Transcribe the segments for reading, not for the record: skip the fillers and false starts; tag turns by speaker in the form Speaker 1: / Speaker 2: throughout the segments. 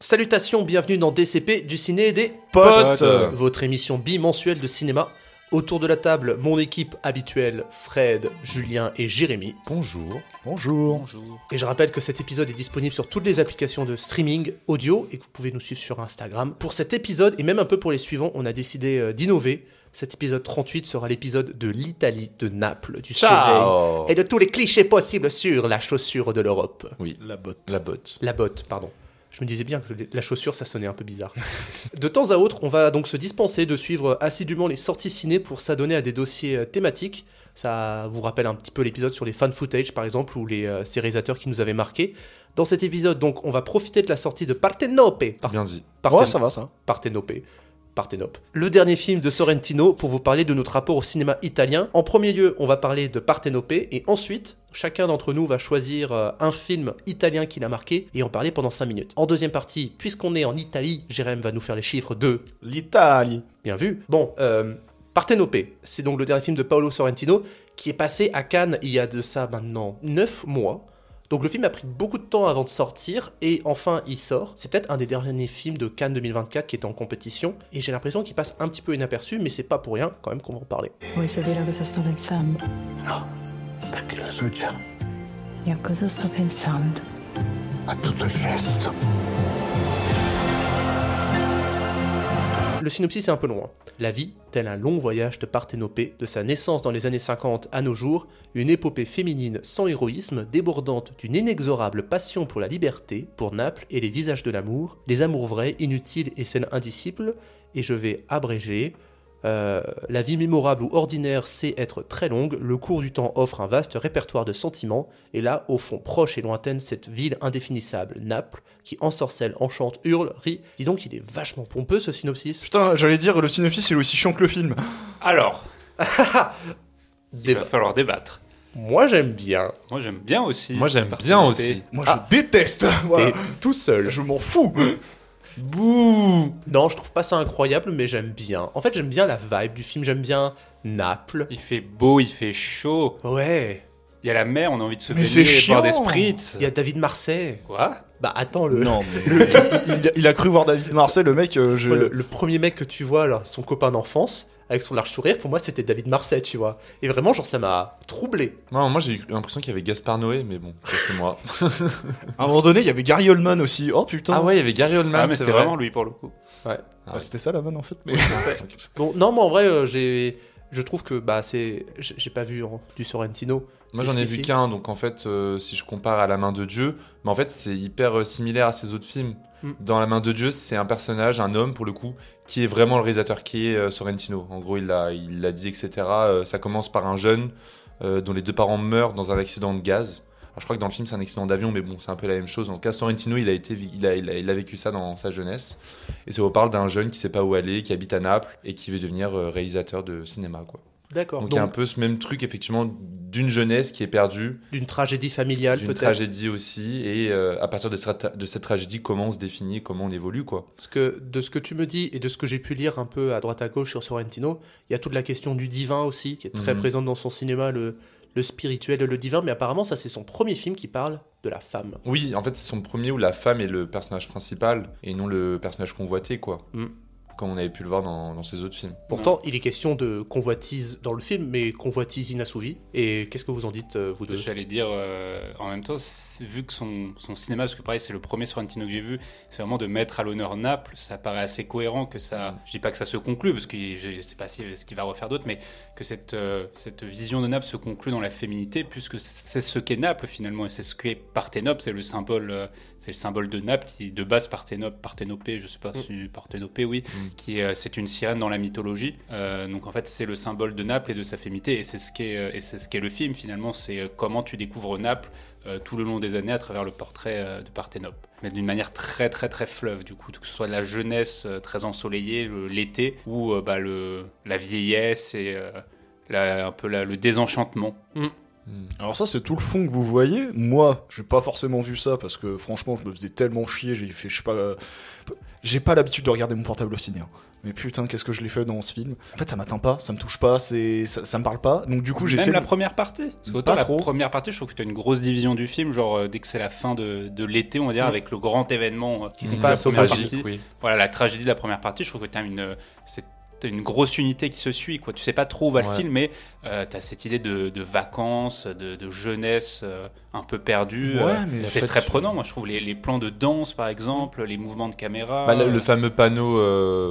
Speaker 1: Salutations, bienvenue dans DCP, du ciné et des
Speaker 2: Potes.
Speaker 1: Votre émission bimensuelle de cinéma. Autour de la table, mon équipe habituelle, Fred, Julien et Jérémy.
Speaker 2: Bonjour.
Speaker 1: Et je rappelle que cet épisode est disponible sur toutes les applications de streaming audio et que vous pouvez nous suivre sur Instagram. Pour cet épisode, et même un peu pour les suivants, on a décidé d'innover. Cet épisode 38 sera l'épisode de l'Italie, de Naples, du soleil et de tous les clichés possibles sur la chaussure de l'Europe.
Speaker 2: Oui,
Speaker 3: La botte.
Speaker 1: La botte, pardon. Je me disais bien que la chaussure, ça sonnait un peu bizarre. De temps à autre, on va donc se dispenser de suivre assidûment les sorties ciné pour s'adonner à des dossiers thématiques. Ça vous rappelle un petit peu l'épisode sur les fan footage, par exemple, ou ces réalisateurs qui nous avaient marqués. Dans cet épisode, donc, on va profiter de la sortie de Partenope.
Speaker 2: Bien dit.
Speaker 3: Ouais, ça va, ça.
Speaker 1: Partenope. Le dernier film de Sorrentino pour vous parler de notre rapport au cinéma italien. En premier lieu, on va parler de Partenope et ensuite, chacun d'entre nous va choisir un film italien qui l'a marqué et en parler pendant 5 minutes. En deuxième partie, puisqu'on est en Italie, Jérém va nous faire les chiffres de...
Speaker 3: L'Italie.
Speaker 1: Bien vu. Bon, Partenope, c'est donc le dernier film de Paolo Sorrentino qui est passé à Cannes il y a de ça maintenant 9 mois. Donc le film a pris beaucoup de temps avant de sortir et enfin il sort. C'est peut-être un des derniers films de Cannes 2024 qui est en compétition et j'ai l'impression qu'il passe un petit peu inaperçu, mais c'est pas pour rien quand même qu'on va en parler.
Speaker 4: Vuoi sapere cosa sto pensando?
Speaker 5: No, perché lo so già.
Speaker 4: E a cosa sto pensando?
Speaker 5: A tutto il resto.
Speaker 1: Le synopsis est un peu long. La vie, tel un long voyage de Partenope, de sa naissance dans les années 50 à nos jours, une épopée féminine sans héroïsme, débordante d'une inexorable passion pour la liberté, pour Naples et les visages de l'amour, les amours vrais, inutiles et scènes indisciples, et je vais abréger... la vie mémorable ou ordinaire sait être très longue, le cours du temps offre un vaste répertoire de sentiments, et là, au fond proche et lointaine, cette ville indéfinissable, Naples, qui ensorcelle, enchante, hurle, rit. Dis donc, il est vachement pompeux ce synopsis.
Speaker 3: Putain, j'allais dire, le synopsis il est aussi chiant que le film.
Speaker 2: Alors, il va falloir débattre.
Speaker 1: Moi j'aime bien.
Speaker 2: Moi j'aime bien aussi.
Speaker 6: Moi j'aime bien aussi.
Speaker 3: Moi je déteste. Voilà.
Speaker 1: T'es tout seul.
Speaker 3: Je m'en fous.
Speaker 1: Bouh. Non, je trouve pas ça incroyable, mais j'aime bien. En fait, j'aime bien la vibe du film, j'aime bien Naples.
Speaker 2: Il fait beau, il fait chaud.
Speaker 1: Ouais.
Speaker 2: Il y a la mer, on a envie de se
Speaker 3: Mais
Speaker 2: baigner
Speaker 3: c'est
Speaker 2: et boire des
Speaker 3: chiant.
Speaker 2: spritz.
Speaker 1: Il y a David Marsay.
Speaker 2: Quoi?
Speaker 1: Bah attends,
Speaker 3: Non, mais il a cru voir David Marseille, le mec.
Speaker 1: le premier mec que tu vois, là, son copain d'enfance, avec son large sourire, pour moi c'était David Marsay, tu vois. Et vraiment, genre, ça m'a troublé.
Speaker 6: Moi j'ai eu l'impression qu'il y avait Gaspard Noé, mais bon, ça, c'est moi.
Speaker 3: À un moment donné, il y avait Gary Oldman aussi. Oh putain.
Speaker 6: Ah ouais, il y avait Gary Oldman.
Speaker 2: Ah mais
Speaker 6: c'est
Speaker 2: c'était
Speaker 6: vrai.
Speaker 2: vraiment lui pour le coup.
Speaker 1: Ouais.
Speaker 3: Ah, c'était ça la vanne en fait. Mais...
Speaker 1: Bon, non, mais en vrai, je trouve que bah j'ai pas vu du Sorrentino.
Speaker 6: Moi j'en ai vu
Speaker 1: Jusqu'ici.
Speaker 6: qu'un, donc en fait, si je compare à La Main de Dieu, mais en fait c'est hyper similaire à ses autres films. Dans La Main de Dieu, c'est un personnage, un homme pour le coup, qui est vraiment le réalisateur, qui est Sorrentino. En gros, il l'a dit, etc. Ça commence par un jeune dont les deux parents meurent dans un accident de gaz. Alors, je crois que dans le film c'est un accident d'avion, mais bon, c'est un peu la même chose. En tout cas, Sorrentino, il a vécu ça dans sa jeunesse. Et ça reparle d'un jeune qui sait pas où aller, qui habite à Naples et qui veut devenir réalisateur de cinéma, quoi.
Speaker 1: D'accord.
Speaker 6: Donc il y a un peu ce même truc, effectivement, d'une jeunesse qui est perdue,
Speaker 1: d'une tragédie familiale,
Speaker 6: d'une
Speaker 1: peut-être.
Speaker 6: tragédie aussi, et à partir de cette tragédie, comment on se définit, comment on évolue, quoi.
Speaker 1: Parce que de ce que tu me dis et de ce que j'ai pu lire un peu à droite à gauche sur Sorrentino, il y a toute la question du divin aussi, qui est très présente dans son cinéma, le spirituel et le divin, mais apparemment ça c'est son premier film qui parle de la femme.
Speaker 6: Oui, en fait c'est son premier où la femme est le personnage principal, et non le personnage convoité, quoi. Comme on avait pu le voir dans ses autres films.
Speaker 1: Pourtant, il est question de convoitise dans le film, mais convoitise inassouvie. Et qu'est-ce que vous en dites, vous deux ?
Speaker 2: J'allais dire, en même temps, vu que son cinéma, parce que pareil, c'est le premier Sorrentino que j'ai vu, c'est vraiment de mettre à l'honneur Naples, ça paraît assez cohérent que ça... Je dis pas que ça se conclut, parce que je sais pas ce qu'il va refaire d'autre, mais que cette vision de Naples se conclut dans la féminité, puisque c'est ce qu'est Naples, finalement, et c'est ce qu'est Parthénope, c'est le symbole de Naples, qui de base Parthénope, je sais pas si Parthénope, oui, c'est une sirène dans la mythologie. Donc en fait, c'est le symbole de Naples et de sa féminité, et c'est ce qu'est le film finalement. C'est comment tu découvres Naples tout le long des années à travers le portrait de Parthénope, mais d'une manière très très très fleuve, du coup, que ce soit de la jeunesse très ensoleillée, l'été, ou la vieillesse et un peu le désenchantement.
Speaker 3: Alors ça, c'est tout le fond que vous voyez. Moi, j'ai pas forcément vu ça parce que franchement, je me faisais tellement chier. J'ai pas l'habitude de regarder mon portable au ciné. Hein. Mais putain, qu'est-ce que je l'ai fait dans ce film. En fait, ça m'atteint pas, ça me touche pas, ça me parle pas. Donc du coup, j'essaie.
Speaker 2: Même la première partie. Parce qu'autant
Speaker 3: Pas
Speaker 2: la
Speaker 3: trop.
Speaker 2: première partie, je trouve que tu as une grosse division du film, genre dès que c'est la fin de l'été, on va dire, avec le grand événement qui se passe au
Speaker 6: Tragique,
Speaker 2: partie.
Speaker 6: oui.
Speaker 2: Voilà, la tragédie de la première partie, je trouve que tu as une grosse unité qui se suit, quoi. Tu sais pas trop où va le film, mais tu as cette idée de vacances, de jeunesse un peu perdue.
Speaker 3: Mais
Speaker 2: c'est très prenant, moi je trouve. Les plans de danse, par exemple, les mouvements de caméra.
Speaker 6: Bah, le fameux panneau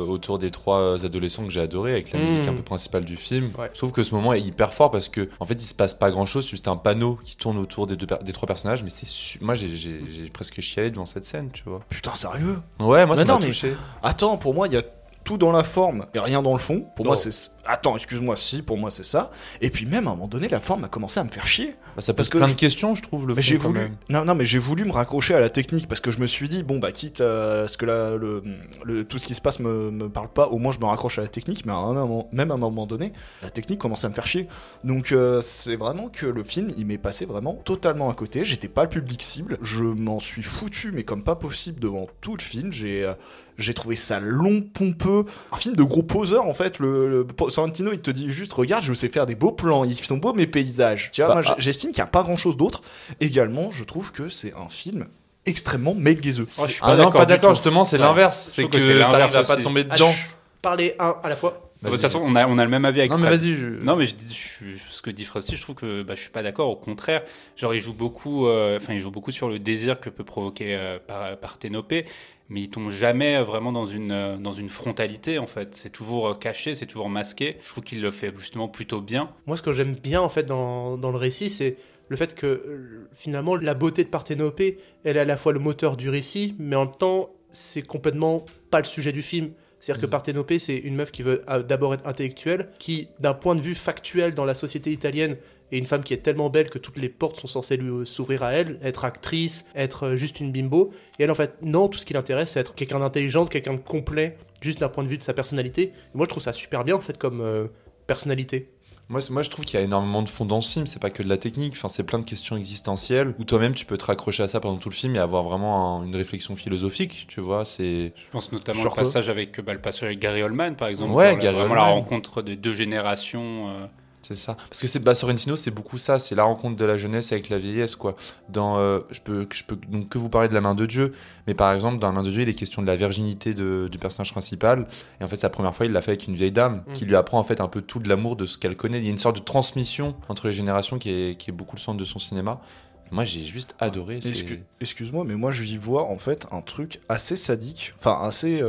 Speaker 6: autour des 3 adolescents que j'ai adoré avec la musique un peu principale du film.
Speaker 1: Ouais.
Speaker 6: Je trouve que ce moment est hyper fort parce que en fait il se passe pas grand chose, c'est juste un panneau qui tourne autour des 3 personnages, mais moi j'ai presque chialé devant cette scène, tu vois.
Speaker 3: Putain, sérieux.
Speaker 6: Ouais, moi ça
Speaker 3: Non,
Speaker 6: m'a
Speaker 3: mais-
Speaker 6: touché.
Speaker 3: Attends, pour moi, il y a tout dans la forme et rien dans le fond. Pour moi,
Speaker 1: Non.
Speaker 3: c'est. Attends, excuse-moi, si, pour moi, c'est ça. Et puis même, à un moment donné, la forme a commencé à me faire chier.
Speaker 6: Bah, ça
Speaker 3: Parce
Speaker 6: pose
Speaker 3: que
Speaker 6: plein
Speaker 3: je-
Speaker 6: de questions, je trouve, le
Speaker 3: Mais
Speaker 6: fond,
Speaker 3: j'ai
Speaker 6: quand
Speaker 3: voulu.
Speaker 6: même.
Speaker 3: Non, mais j'ai voulu me raccrocher à la technique parce que je me suis dit, bon, bah, quitte à ce que tout ce qui se passe me parle pas, au moins je me raccroche à la technique, mais même à un moment donné, la technique commence à me faire chier. Donc, c'est vraiment que le film, il m'est passé vraiment totalement à côté. J'étais pas le public cible. Je m'en suis foutu, mais comme pas possible devant tout le film. J'ai trouvé ça long, pompeux. Un film de gros poseurs, en fait. Sorrentino, il te dit juste, regarde, je sais faire des beaux plans. Ils sont beaux, mes paysages. Tu vois,
Speaker 6: Bah,
Speaker 3: moi, j'estime qu'il n'y a pas grand-chose d'autre. Également, je trouve que c'est un film extrêmement male-gaiseux.
Speaker 2: Oh, je suis
Speaker 6: Ah non, pas
Speaker 2: du
Speaker 6: d'accord,
Speaker 2: tout.
Speaker 6: justement, c'est
Speaker 2: Ouais.
Speaker 6: l'inverse.
Speaker 2: Je
Speaker 6: C'est
Speaker 2: trouve
Speaker 6: que
Speaker 2: que c'est l'inverse
Speaker 6: t'arrives à pas
Speaker 2: aussi.
Speaker 6: tomber
Speaker 1: Ah,
Speaker 6: dedans.
Speaker 1: Parlez un à la fois.
Speaker 2: De toute façon, on a le même avis avec
Speaker 6: Non, mais
Speaker 2: Fred.
Speaker 6: vas-y.
Speaker 2: Non, mais ce que dit Fred aussi, je trouve que je suis pas d'accord. Au contraire, genre il joue beaucoup sur le désir que peut provoquer Parthénopée, mais il tombe jamais vraiment dans une frontalité en fait. C'est toujours caché, c'est toujours masqué. Je trouve qu'il le fait justement plutôt bien.
Speaker 1: Moi, ce que j'aime bien en fait dans le récit, c'est le fait que finalement la beauté de Parthénopée, elle est à la fois le moteur du récit, mais en même temps, c'est complètement pas le sujet du film. C'est-à-dire que Parthénopée, c'est une meuf qui veut d'abord être intellectuelle, qui, d'un point de vue factuel dans la société italienne, est une femme qui est tellement belle que toutes les portes sont censées lui s'ouvrir à elle, être actrice, être juste une bimbo. Et elle, en fait, non, tout ce qui l'intéresse, c'est être quelqu'un d'intelligent, quelqu'un de complet, juste d'un point de vue de sa personnalité. Et moi, je trouve ça super bien, en fait, comme personnalité.
Speaker 6: Moi, je trouve qu'il y a énormément de fond dans ce film. C'est pas que de la technique. Enfin, c'est plein de questions existentielles où toi-même tu peux te raccrocher à ça pendant tout le film et avoir vraiment une réflexion philosophique. Tu vois, c'est.
Speaker 2: Je pense notamment
Speaker 3: Sur
Speaker 2: le
Speaker 3: quoi
Speaker 2: passage avec Gary Oldman par exemple.
Speaker 6: Ouais,
Speaker 2: Genre,
Speaker 6: Gary
Speaker 2: vraiment la
Speaker 6: Oldman.
Speaker 2: rencontre de 2 générations.
Speaker 6: C'est ça. Parce que Sorrentino, c'est beaucoup ça. C'est la rencontre de la jeunesse avec la vieillesse, quoi. Je peux donc que vous parler de La Main de Dieu, mais par exemple, dans La Main de Dieu, il est question de la virginité du personnage principal. Et en fait, c'est la première fois, il l'a fait avec une vieille dame qui lui apprend en fait un peu tout de l'amour de ce qu'elle connaît. Il y a une sorte de transmission entre les générations qui est beaucoup le centre de son cinéma. Moi, j'ai juste adoré.
Speaker 3: Excuse-moi, mais moi, j'y vois en fait un truc assez sadique, enfin assez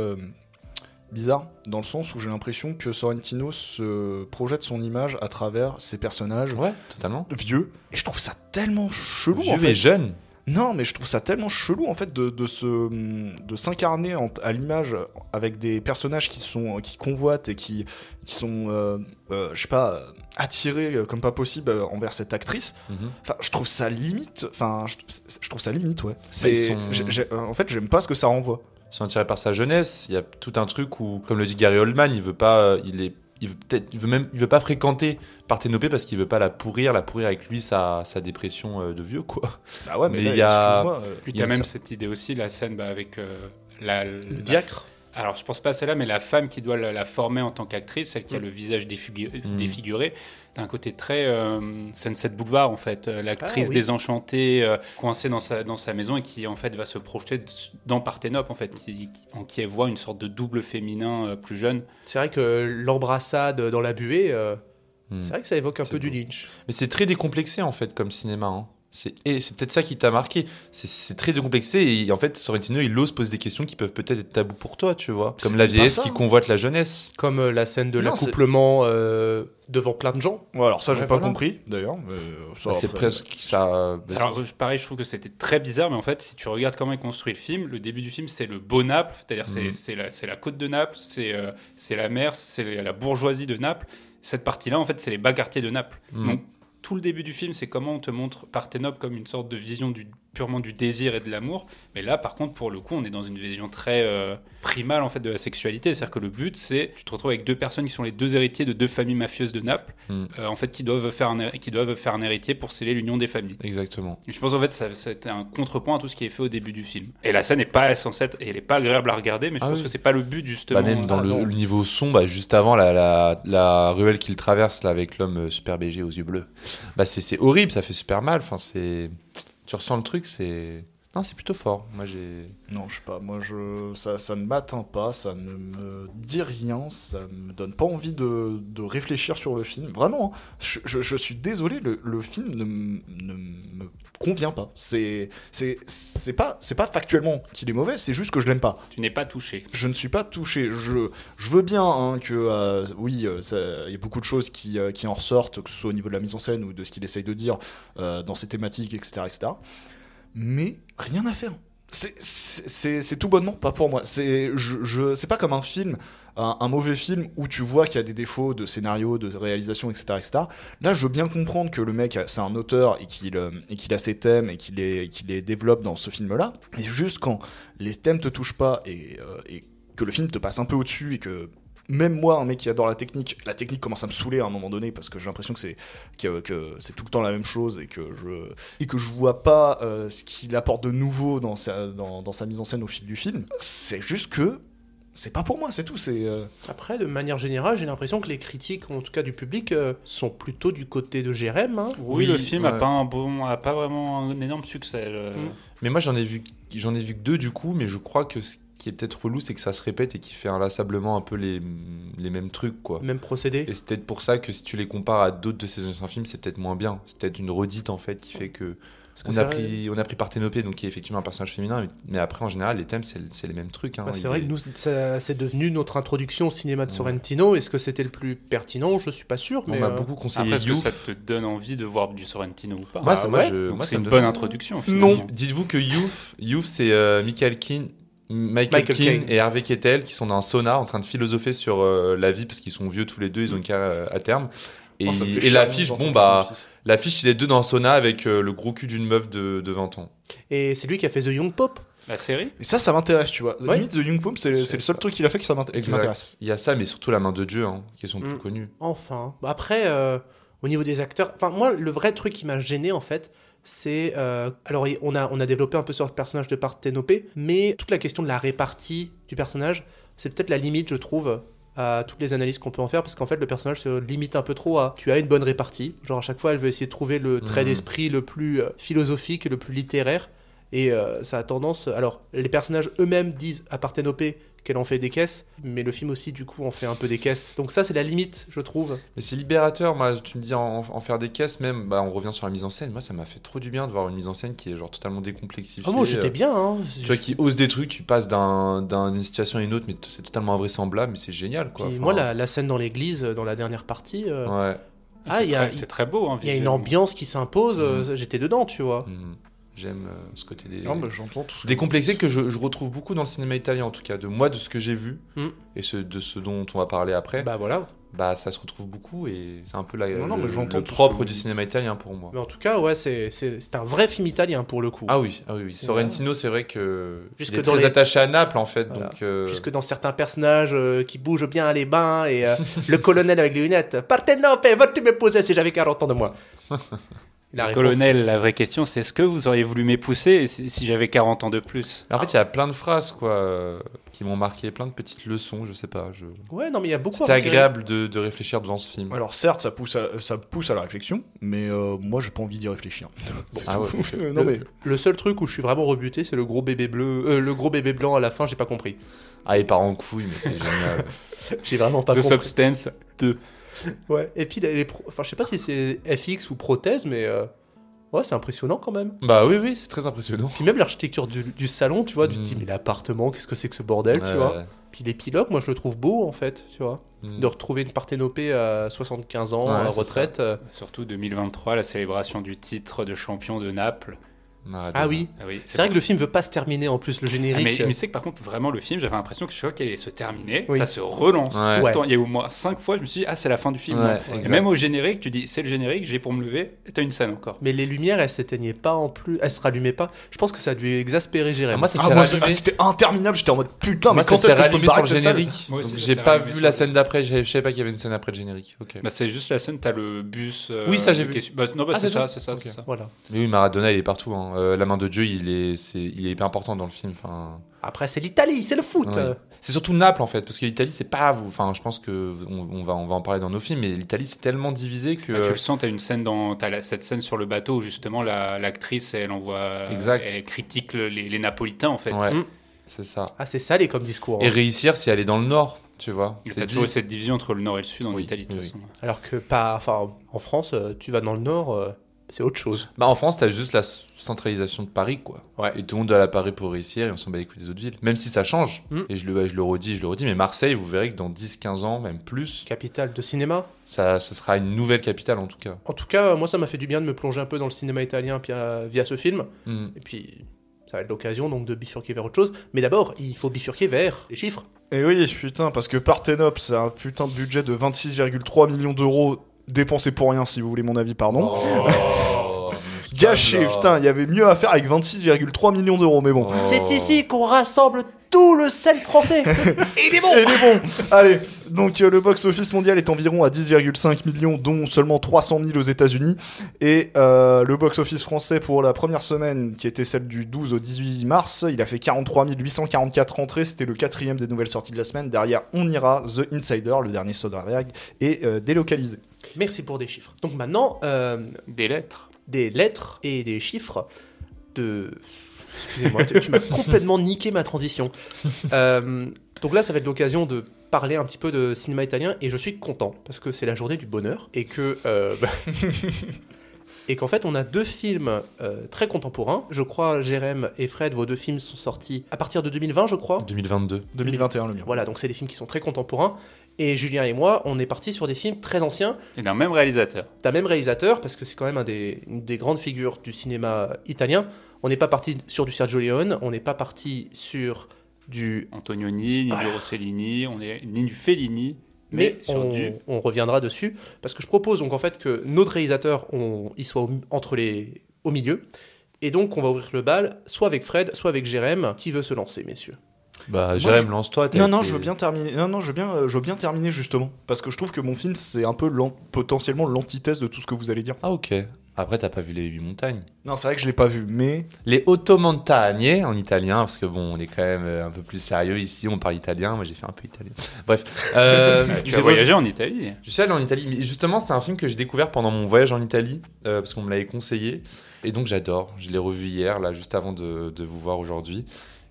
Speaker 3: bizarre, dans le sens où j'ai l'impression que Sorrentino se projette son image à travers ses personnages
Speaker 6: Ouais, totalement.
Speaker 3: vieux, et je trouve ça tellement chelou
Speaker 6: Vieux
Speaker 3: en fait.
Speaker 6: et jeune.
Speaker 3: Non, mais je trouve ça tellement chelou en fait de s'incarner à l'image avec des personnages qui convoitent et qui sont je sais pas, attirés comme pas possible envers cette actrice.
Speaker 6: Mhm.
Speaker 3: Enfin, je trouve ça limite. Enfin, je trouve ça limite, ouais. En fait, j'aime pas ce que ça renvoie.
Speaker 6: Ils sont attirés par sa jeunesse. Il y a tout un truc où, comme le dit Gary Oldman, il veut pas, il veut pas fréquenter Parthénopée parce qu'il veut pas la pourrir avec lui sa dépression de vieux, quoi.
Speaker 3: Bah ouais, mais,
Speaker 6: Mais
Speaker 3: là,
Speaker 6: il y a-
Speaker 3: excuse-moi,
Speaker 2: Puis
Speaker 6: Il y a
Speaker 2: t'as même
Speaker 6: ça.
Speaker 2: cette idée aussi, la scène avec
Speaker 1: Le diacre.
Speaker 2: Alors, je pense pas à celle-là, mais la femme qui doit la former en tant qu'actrice, celle qui a le visage défiguré, t'as un côté très Sunset Boulevard, en fait. L'actrice
Speaker 1: Ah, oui.
Speaker 2: désenchantée, coincée dans sa maison et qui, en fait, va se projeter dans Parthénope, en fait, qui elle voit une sorte de double féminin plus jeune.
Speaker 1: C'est vrai que l'embrassade dans la buée,
Speaker 6: Hmm.
Speaker 1: c'est vrai que ça évoque un
Speaker 6: C'est
Speaker 1: peu du
Speaker 6: beau.
Speaker 1: Lynch.
Speaker 6: Mais c'est très décomplexé en fait comme cinéma. Hein. Et c'est peut-être ça qui t'a marqué. C'est très décomplexé et en fait Sorrentino il ose poser des questions qui peuvent peut-être être tabous pour toi, tu vois. Comme
Speaker 3: C'est
Speaker 6: la
Speaker 3: pas
Speaker 6: vieillesse
Speaker 3: ça,
Speaker 6: qui
Speaker 3: hein.
Speaker 6: convoite la jeunesse.
Speaker 1: Comme la scène de
Speaker 3: Non,
Speaker 1: l'accouplement devant plein de gens.
Speaker 3: Ouais, alors ça, j'ai
Speaker 6: Ouais,
Speaker 3: pas
Speaker 6: voilà.
Speaker 3: compris d'ailleurs. Mais ça,
Speaker 6: C'est
Speaker 3: après,
Speaker 6: presque ça.
Speaker 2: Alors, pareil, je trouve que c'était très bizarre, mais en fait, si tu regardes comment il construit le film, le début du film, c'est le beau Naples, c'est-à-dire c'est la côte de Naples, c'est la mer, c'est la bourgeoisie de Naples. Cette partie-là, en fait, c'est les bas quartiers de Naples.
Speaker 6: Mhm.
Speaker 2: Donc, tout le début du film, c'est comment on te montre Parthénope comme une sorte de vision purement du désir et de l'amour. Mais là, par contre, pour le coup, on est dans une vision très primale en fait de la sexualité. C'est-à-dire que le but, c'est tu te retrouves avec deux personnes qui sont les deux héritiers de deux familles mafieuses de Naples, en fait, qui doivent faire un héritier pour sceller l'union des familles.
Speaker 6: Exactement.
Speaker 2: Et je pense en fait c'était un contrepoint à tout ce qui est fait au début du film. Et la scène n'est pas censée être, et elle est pas agréable à regarder, mais je pense que c'est pas le but justement.
Speaker 6: Même dans le niveau son, juste avant la ruelle qu'il traverse là avec l'homme super BG aux yeux bleus, c'est horrible, ça fait super mal. Enfin, tu ressens le truc, non, c'est plutôt fort. Moi,
Speaker 3: Non, je sais pas. Moi, ça ne m'atteint pas, ça ne me dit rien, ça me donne pas envie de réfléchir sur le film. Vraiment, hein. Je suis désolé, le film ne me convient pas. C'est pas factuellement qu'il est mauvais, c'est juste que je l'aime pas.
Speaker 2: Tu n'es pas touché.
Speaker 3: Je ne suis pas touché. Je veux bien que il y a beaucoup de choses qui en ressortent, que ce soit au niveau de la mise en scène ou de ce qu'il essaye de dire dans ses thématiques, etc. Mais rien à faire. C'est tout bonnement pas pour moi. C'est pas comme un film, un mauvais film où tu vois qu'il y a des défauts de scénario, de réalisation, etc. Là, je veux bien comprendre que le mec, c'est un auteur et qu'il a ses thèmes et qu'il les développe dans ce film-là. Et juste quand les thèmes te touchent pas et que le film te passe un peu au-dessus et que même moi, un mec qui adore la technique commence à me saouler à un moment donné parce que j'ai l'impression que c'est tout le temps la même chose et que je vois pas ce qu'il apporte de nouveau dans sa mise en scène au fil du film. C'est juste que c'est pas pour moi, c'est tout.
Speaker 1: Après, de manière générale, j'ai l'impression que les critiques, en tout cas du public, sont plutôt du côté de Jérém. Hein.
Speaker 2: Oui, le film a pas vraiment un énorme succès.
Speaker 6: Mais moi, j'en ai vu que 2 du coup, mais je crois que ce qui est peut-être relou, c'est que ça se répète et qu'il fait inlassablement un peu les mêmes trucs, quoi.
Speaker 1: Même procédé.
Speaker 6: Et c'est peut-être pour ça que si tu les compares à d'autres de ces anciens films, c'est peut-être moins bien. C'est peut-être une redite en fait qui fait que on a pris Parthénopée, donc qui est effectivement un personnage féminin, mais après en général les thèmes c'est les mêmes trucs. Hein.
Speaker 1: C'est vrai que nous, c'est devenu notre introduction au cinéma de Sorrentino. Est-ce que c'était le plus pertinent ? Je suis pas sûr.
Speaker 6: On
Speaker 1: mais
Speaker 6: m'a beaucoup conseillé
Speaker 2: Après, est-ce que
Speaker 6: Youth.
Speaker 2: ça te donne envie de voir du Sorrentino ou pas ?
Speaker 6: Moi,
Speaker 2: c'est
Speaker 6: ça
Speaker 2: une
Speaker 6: me
Speaker 2: bonne
Speaker 6: donne-
Speaker 2: introduction. Finalement.
Speaker 3: Non.
Speaker 6: Dites-vous que Youth c'est Michael Caine et Harvey Keitel qui sont dans un sauna en train de philosopher sur la vie parce qu'ils sont vieux tous les deux, ils ont une carrière à terme. Et l'affiche, l'affiche, il est deux dans un sauna avec le gros cul d'une meuf de 20 ans.
Speaker 1: Et c'est lui qui a fait The Young Pope.
Speaker 2: La série ?
Speaker 3: Et ça m'intéresse, tu vois.
Speaker 1: Ouais.
Speaker 3: Limite, The Young Pope, c'est le seul truc qu'il a fait qui m'intéresse.
Speaker 6: Il y a ça, mais surtout La Main de Dieu, qui est son plus connu.
Speaker 1: Enfin. Après, au niveau des acteurs, moi, le vrai truc qui m'a gêné, en fait, c'est... alors, on a développé un peu sur le personnage de Parthénopée, mais toute la question de la répartie du personnage, c'est peut-être la limite, je trouve, à toutes les analyses qu'on peut en faire, parce qu'en fait, le personnage se limite un peu trop à... Tu as une bonne répartie, genre à chaque fois, elle veut essayer de trouver le trait d'esprit le plus philosophique et le plus littéraire, et ça a tendance... Alors, les personnages eux-mêmes disent à Parthénopée qu'elle en fait des caisses, mais le film aussi, du coup, en fait un peu des caisses. Donc ça, c'est la limite, je trouve.
Speaker 6: Mais c'est libérateur, moi, tu me dis en faire des caisses même, on revient sur la mise en scène, moi ça m'a fait trop du bien de voir une mise en scène qui est genre totalement décomplexifiée.
Speaker 1: Ah, moi, j'étais bien, hein.
Speaker 6: Tu vois, qui ose des trucs, tu passes d'une situation à une autre, mais c'est totalement invraisemblable, mais c'est génial, quoi.
Speaker 1: Puis moi, la scène dans l'église, dans la dernière partie...
Speaker 6: Ouais.
Speaker 2: C'est très beau.
Speaker 1: Il y a une ambiance qui s'impose, j'étais dedans, tu vois.
Speaker 6: J'aime ce côté des...
Speaker 3: Non, j'entends tout ce
Speaker 6: décomplexé que je retrouve beaucoup dans le cinéma italien, en tout cas, de ce que j'ai vu, et de ce dont on va parler après.
Speaker 1: Bah voilà.
Speaker 6: Ça se retrouve beaucoup, et c'est un peu le
Speaker 3: j'entends tout ce
Speaker 6: propre
Speaker 3: que
Speaker 6: du
Speaker 3: vous
Speaker 6: cinéma italien pour moi.
Speaker 1: Mais en tout cas, ouais, c'est un vrai film italien pour le coup.
Speaker 6: Ah oui.
Speaker 1: C'est
Speaker 6: Sorrentino, c'est vrai que
Speaker 1: Jusque
Speaker 6: il est
Speaker 1: dans
Speaker 6: très
Speaker 1: les-
Speaker 6: attaché à Naples, en fait.
Speaker 1: Voilà.
Speaker 6: Donc,
Speaker 1: Jusque dans certains personnages qui bougent bien à les bains et le colonel avec les lunettes. Parthénopée, vas-tu m'épouser si j'avais 40 ans de moins. La réponse-
Speaker 2: Colonel, la vraie question, c'est est-ce que vous auriez voulu m'épouser si j'avais 40 ans de plus ?
Speaker 6: En fait, il y a plein de phrases, quoi, qui m'ont marqué, plein de petites leçons, je sais pas.
Speaker 1: Ouais, non, mais il y a beaucoup
Speaker 6: C'était
Speaker 1: à retirer.
Speaker 6: agréable de réfléchir devant ce film.
Speaker 3: Alors certes, ça pousse à la réflexion, mais moi j'ai pas envie d'y réfléchir.
Speaker 6: Ah ouais, ok.
Speaker 3: Non mais
Speaker 1: Le seul truc où je suis vraiment rebuté, c'est le gros bébé bleu, le gros bébé blanc à la fin, j'ai pas compris.
Speaker 6: Ah, il part en couille, mais c'est génial.
Speaker 1: J'ai vraiment pas
Speaker 2: The
Speaker 1: compris.
Speaker 2: Substance 2.
Speaker 1: Ouais. Et puis enfin, je sais pas si c'est FX ou prothèse, mais ouais, c'est impressionnant quand même.
Speaker 6: Bah oui, c'est très impressionnant.
Speaker 1: Puis même l'architecture du salon, tu vois, tu te dis mais l'appartement, qu'est-ce que c'est que ce bordel, tu vois. Puis l'épilogue, moi je le trouve beau en fait, tu vois. De retrouver une Parthénopée à 75 ans,
Speaker 6: Ouais,
Speaker 1: à
Speaker 6: c'est
Speaker 1: retraite.
Speaker 2: Surtout 2023, la célébration du titre de champion de Naples.
Speaker 6: Maradona.
Speaker 1: Ah oui.
Speaker 2: Ah oui,
Speaker 1: C'est vrai que le film veut pas se terminer en plus, le
Speaker 2: Ah,
Speaker 1: générique.
Speaker 2: mais c'est que par contre, vraiment, le film, j'avais l'impression que chaque fois qu'il allait se terminer,
Speaker 1: Oui.
Speaker 2: ça se relance
Speaker 6: Ouais.
Speaker 2: tout
Speaker 1: Ouais.
Speaker 2: le temps. Il y a au moins 5 fois, je me suis dit, ah, c'est la fin du film.
Speaker 6: Ouais,
Speaker 2: non. Et
Speaker 6: exact.
Speaker 2: même au générique, tu dis, c'est le générique, j'ai pour me lever, et t'as une scène encore.
Speaker 1: Mais les lumières, elles s'éteignaient pas en plus, elles se rallumaient pas. Je pense que ça a dû exaspérer Jérém.
Speaker 6: Moi, ça
Speaker 3: Ah,
Speaker 6: s'est
Speaker 3: moi,
Speaker 6: rallumé.
Speaker 3: c'était interminable. J'étais en mode putain,
Speaker 6: Moi,
Speaker 3: mais quand
Speaker 6: ça
Speaker 3: est-ce
Speaker 6: s'est
Speaker 3: que je peux me
Speaker 6: rallumé sur
Speaker 3: barrer
Speaker 6: le
Speaker 3: de cette salle?
Speaker 6: générique.
Speaker 2: Moi aussi,
Speaker 6: Donc,
Speaker 2: ça
Speaker 6: j'ai
Speaker 2: s'est
Speaker 6: pas
Speaker 2: rallumé
Speaker 6: vu
Speaker 2: sur
Speaker 6: la
Speaker 2: le-
Speaker 6: scène d'après. Je savais pas qu'il y avait une scène après le générique. Ok.
Speaker 2: Bah, c'est juste la scène, t'as le bus.
Speaker 6: Oui, ça, j'ai vu.
Speaker 2: Non, bah,
Speaker 6: Ah,
Speaker 2: c'est
Speaker 6: c'est
Speaker 2: ça,
Speaker 6: ça
Speaker 2: c'est ça,
Speaker 6: Ok.
Speaker 2: c'est ça.
Speaker 1: Voilà.
Speaker 6: Mais oui, Maradona, il est partout. Hein. La main de Dieu, il est hyper important dans le film. Enfin,
Speaker 1: Après, c'est l'Italie, c'est le foot.
Speaker 6: ouais. C'est surtout Naples en fait, parce que l'Italie, c'est pas. Enfin, je pense que on va en parler dans nos films, mais l'Italie, c'est tellement divisé que.
Speaker 2: Bah, tu le sens, t'as une scène cette scène sur le bateau où justement l'actrice, elle envoie.
Speaker 6: Exact.
Speaker 2: Elle critique les Napolitains en fait.
Speaker 6: Ouais,
Speaker 1: Mm.
Speaker 6: c'est ça.
Speaker 1: Ah, c'est salé comme discours.
Speaker 6: Et
Speaker 1: hein.
Speaker 6: réussir si elle est dans le nord, tu vois.
Speaker 2: Et
Speaker 6: C'est
Speaker 2: t'as
Speaker 6: dit.
Speaker 2: toujours cette division entre le nord et le sud en
Speaker 6: Oui,
Speaker 2: Italie de toute
Speaker 6: oui.
Speaker 2: façon.
Speaker 1: Alors que pas. Enfin, en France, tu vas dans le nord, c'est autre chose.
Speaker 6: Bah, en France, t'as juste la centralisation de Paris, quoi.
Speaker 1: Ouais.
Speaker 6: Et tout le monde doit aller à Paris pour réussir, et on s'en bat les couilles des autres villes. Même si ça change,
Speaker 1: Mm.
Speaker 6: et je le redis, mais Marseille, vous verrez que dans 10-15 ans, même plus,
Speaker 1: Capitale de cinéma.
Speaker 6: ça sera une nouvelle capitale en tout cas.
Speaker 1: En tout cas, moi, ça m'a fait du bien de me plonger un peu dans le cinéma italien via ce film.
Speaker 6: Mm.
Speaker 1: Et puis, ça va être l'occasion donc de bifurquer vers autre chose. Mais d'abord, il faut bifurquer vers les chiffres.
Speaker 3: Et oui, putain, parce que Parthénope, c'est un putain de budget de 26,3 millions d'euros dépensé pour rien, si vous voulez mon avis, pardon.
Speaker 6: Oh,
Speaker 3: Gâché, putain, il y avait mieux à faire avec 26,3 millions d'euros, mais bon.
Speaker 6: Oh.
Speaker 1: C'est ici qu'on rassemble tout le sel français. Et il est bon.
Speaker 3: Et il est bon. Allez, donc le box-office mondial est environ à 10,5 millions, dont seulement 300 000 aux États-Unis. Et le box-office français pour la première semaine, qui était celle du 12 au 18 mars, il a fait 43 844 entrées. C'était le 4e des nouvelles sorties de la semaine. Derrière, on ira The Insider, le dernier Soderbergh, et délocalisé.
Speaker 1: Merci pour des chiffres. Donc maintenant,
Speaker 2: Des lettres.
Speaker 1: des lettres et des chiffres de... Excusez-moi, tu m'as complètement niqué ma transition. Donc là, ça va être l'occasion de parler un petit peu de cinéma italien et je suis content parce que c'est la journée du bonheur et que... et qu'en fait, on a deux films très contemporains. Je crois, Jérém et Fred, vos deux films sont sortis à partir de 2020, je crois.
Speaker 6: 2022.
Speaker 3: 2021, le mien.
Speaker 1: Voilà, donc c'est des films qui sont très contemporains. Et Julien et moi, on est partis sur des films très anciens,
Speaker 2: Et d'un même réalisateur.
Speaker 1: d'un même réalisateur, parce que c'est quand même une des grandes figures du cinéma italien. On n'est pas parti sur du Sergio Leone, on n'est pas parti sur du...
Speaker 2: Antonioni, ni
Speaker 1: Voilà.
Speaker 2: du Rossellini, ni du Fellini,
Speaker 1: Mais
Speaker 2: sur
Speaker 1: on reviendra dessus, parce que je propose donc en fait que notre réalisateur, il soit au milieu. Et donc on va ouvrir le bal, soit avec Fred, soit avec Jérém. Qui veut se lancer, messieurs?
Speaker 6: Bah, Jérém, lance-toi. t'as
Speaker 3: Non,
Speaker 6: été-
Speaker 3: je veux bien terminer. Non, je veux bien terminer justement, parce que je trouve que mon film c'est un peu potentiellement l'antithèse de tout ce que vous allez dire.
Speaker 6: Ah, ok. Après, t'as pas vu les 8 montagnes.
Speaker 3: Non, c'est vrai que je l'ai pas vu, mais
Speaker 6: Les Otto Montagne en italien, parce que bon, on est quand même un peu plus sérieux ici, on parle italien. Moi, j'ai fait un peu italien. Bref.
Speaker 2: Tu
Speaker 6: j'ai
Speaker 2: as voyagé en Italie.
Speaker 6: Je suis allé en Italie, mais justement, c'est un film que j'ai découvert pendant mon voyage en Italie, parce qu'on me l'avait conseillé. Et donc, j'adore. Je l'ai revu hier, là, juste avant de vous voir aujourd'hui.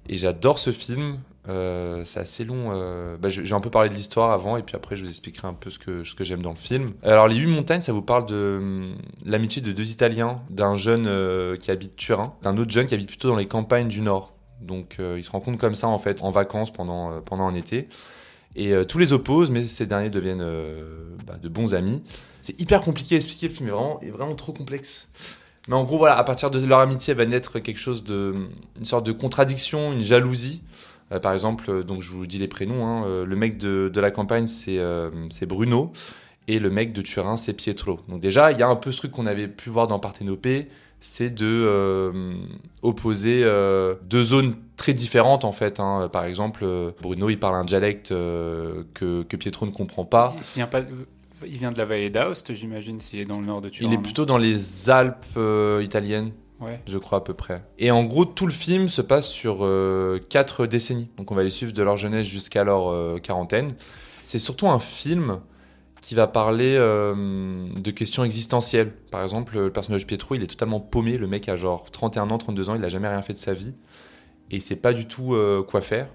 Speaker 6: Et j'adore ce film. C'est assez long. J'ai un peu parlé de l'histoire avant, et puis après, je vous expliquerai un peu ce que j'aime dans le film. Alors, Les 8 montagnes, ça vous parle de l'amitié de deux Italiens, d'un jeune qui habite Turin, d'un autre jeune qui habite plutôt dans les campagnes du Nord. Donc, ils se rencontrent comme ça, en fait, en vacances pendant un été. Et tous les opposent, mais ces derniers deviennent de bons amis. C'est hyper compliqué à expliquer, le film est vraiment trop complexe. Mais en gros, voilà, à partir de leur amitié va naître quelque chose une sorte de contradiction, une jalousie. Par exemple, donc je vous dis les prénoms, hein, le mec de la campagne, c'est Bruno, et le mec de Turin, c'est Pietro. Donc déjà, il y a un peu ce truc qu'on avait pu voir dans Parthénopée, c'est de opposer deux zones très différentes, en fait. Hein. Par exemple, Bruno, il parle un dialecte que Pietro ne comprend pas.
Speaker 2: Il vient de la vallée d'Aoste, j'imagine, s'il est dans le nord de Turin.
Speaker 6: Il est plutôt dans les Alpes italiennes.
Speaker 2: Ouais.
Speaker 6: Je crois à peu près. Et en gros, tout le film se passe sur 4 décennies. Donc on va les suivre de leur jeunesse jusqu'à leur quarantaine. C'est surtout un film qui va parler de questions existentielles. Par exemple, le personnage Pietro, il est totalement paumé. Le mec a genre 31 ans, 32 ans, il n'a jamais rien fait de sa vie. Et il sait pas du tout quoi faire.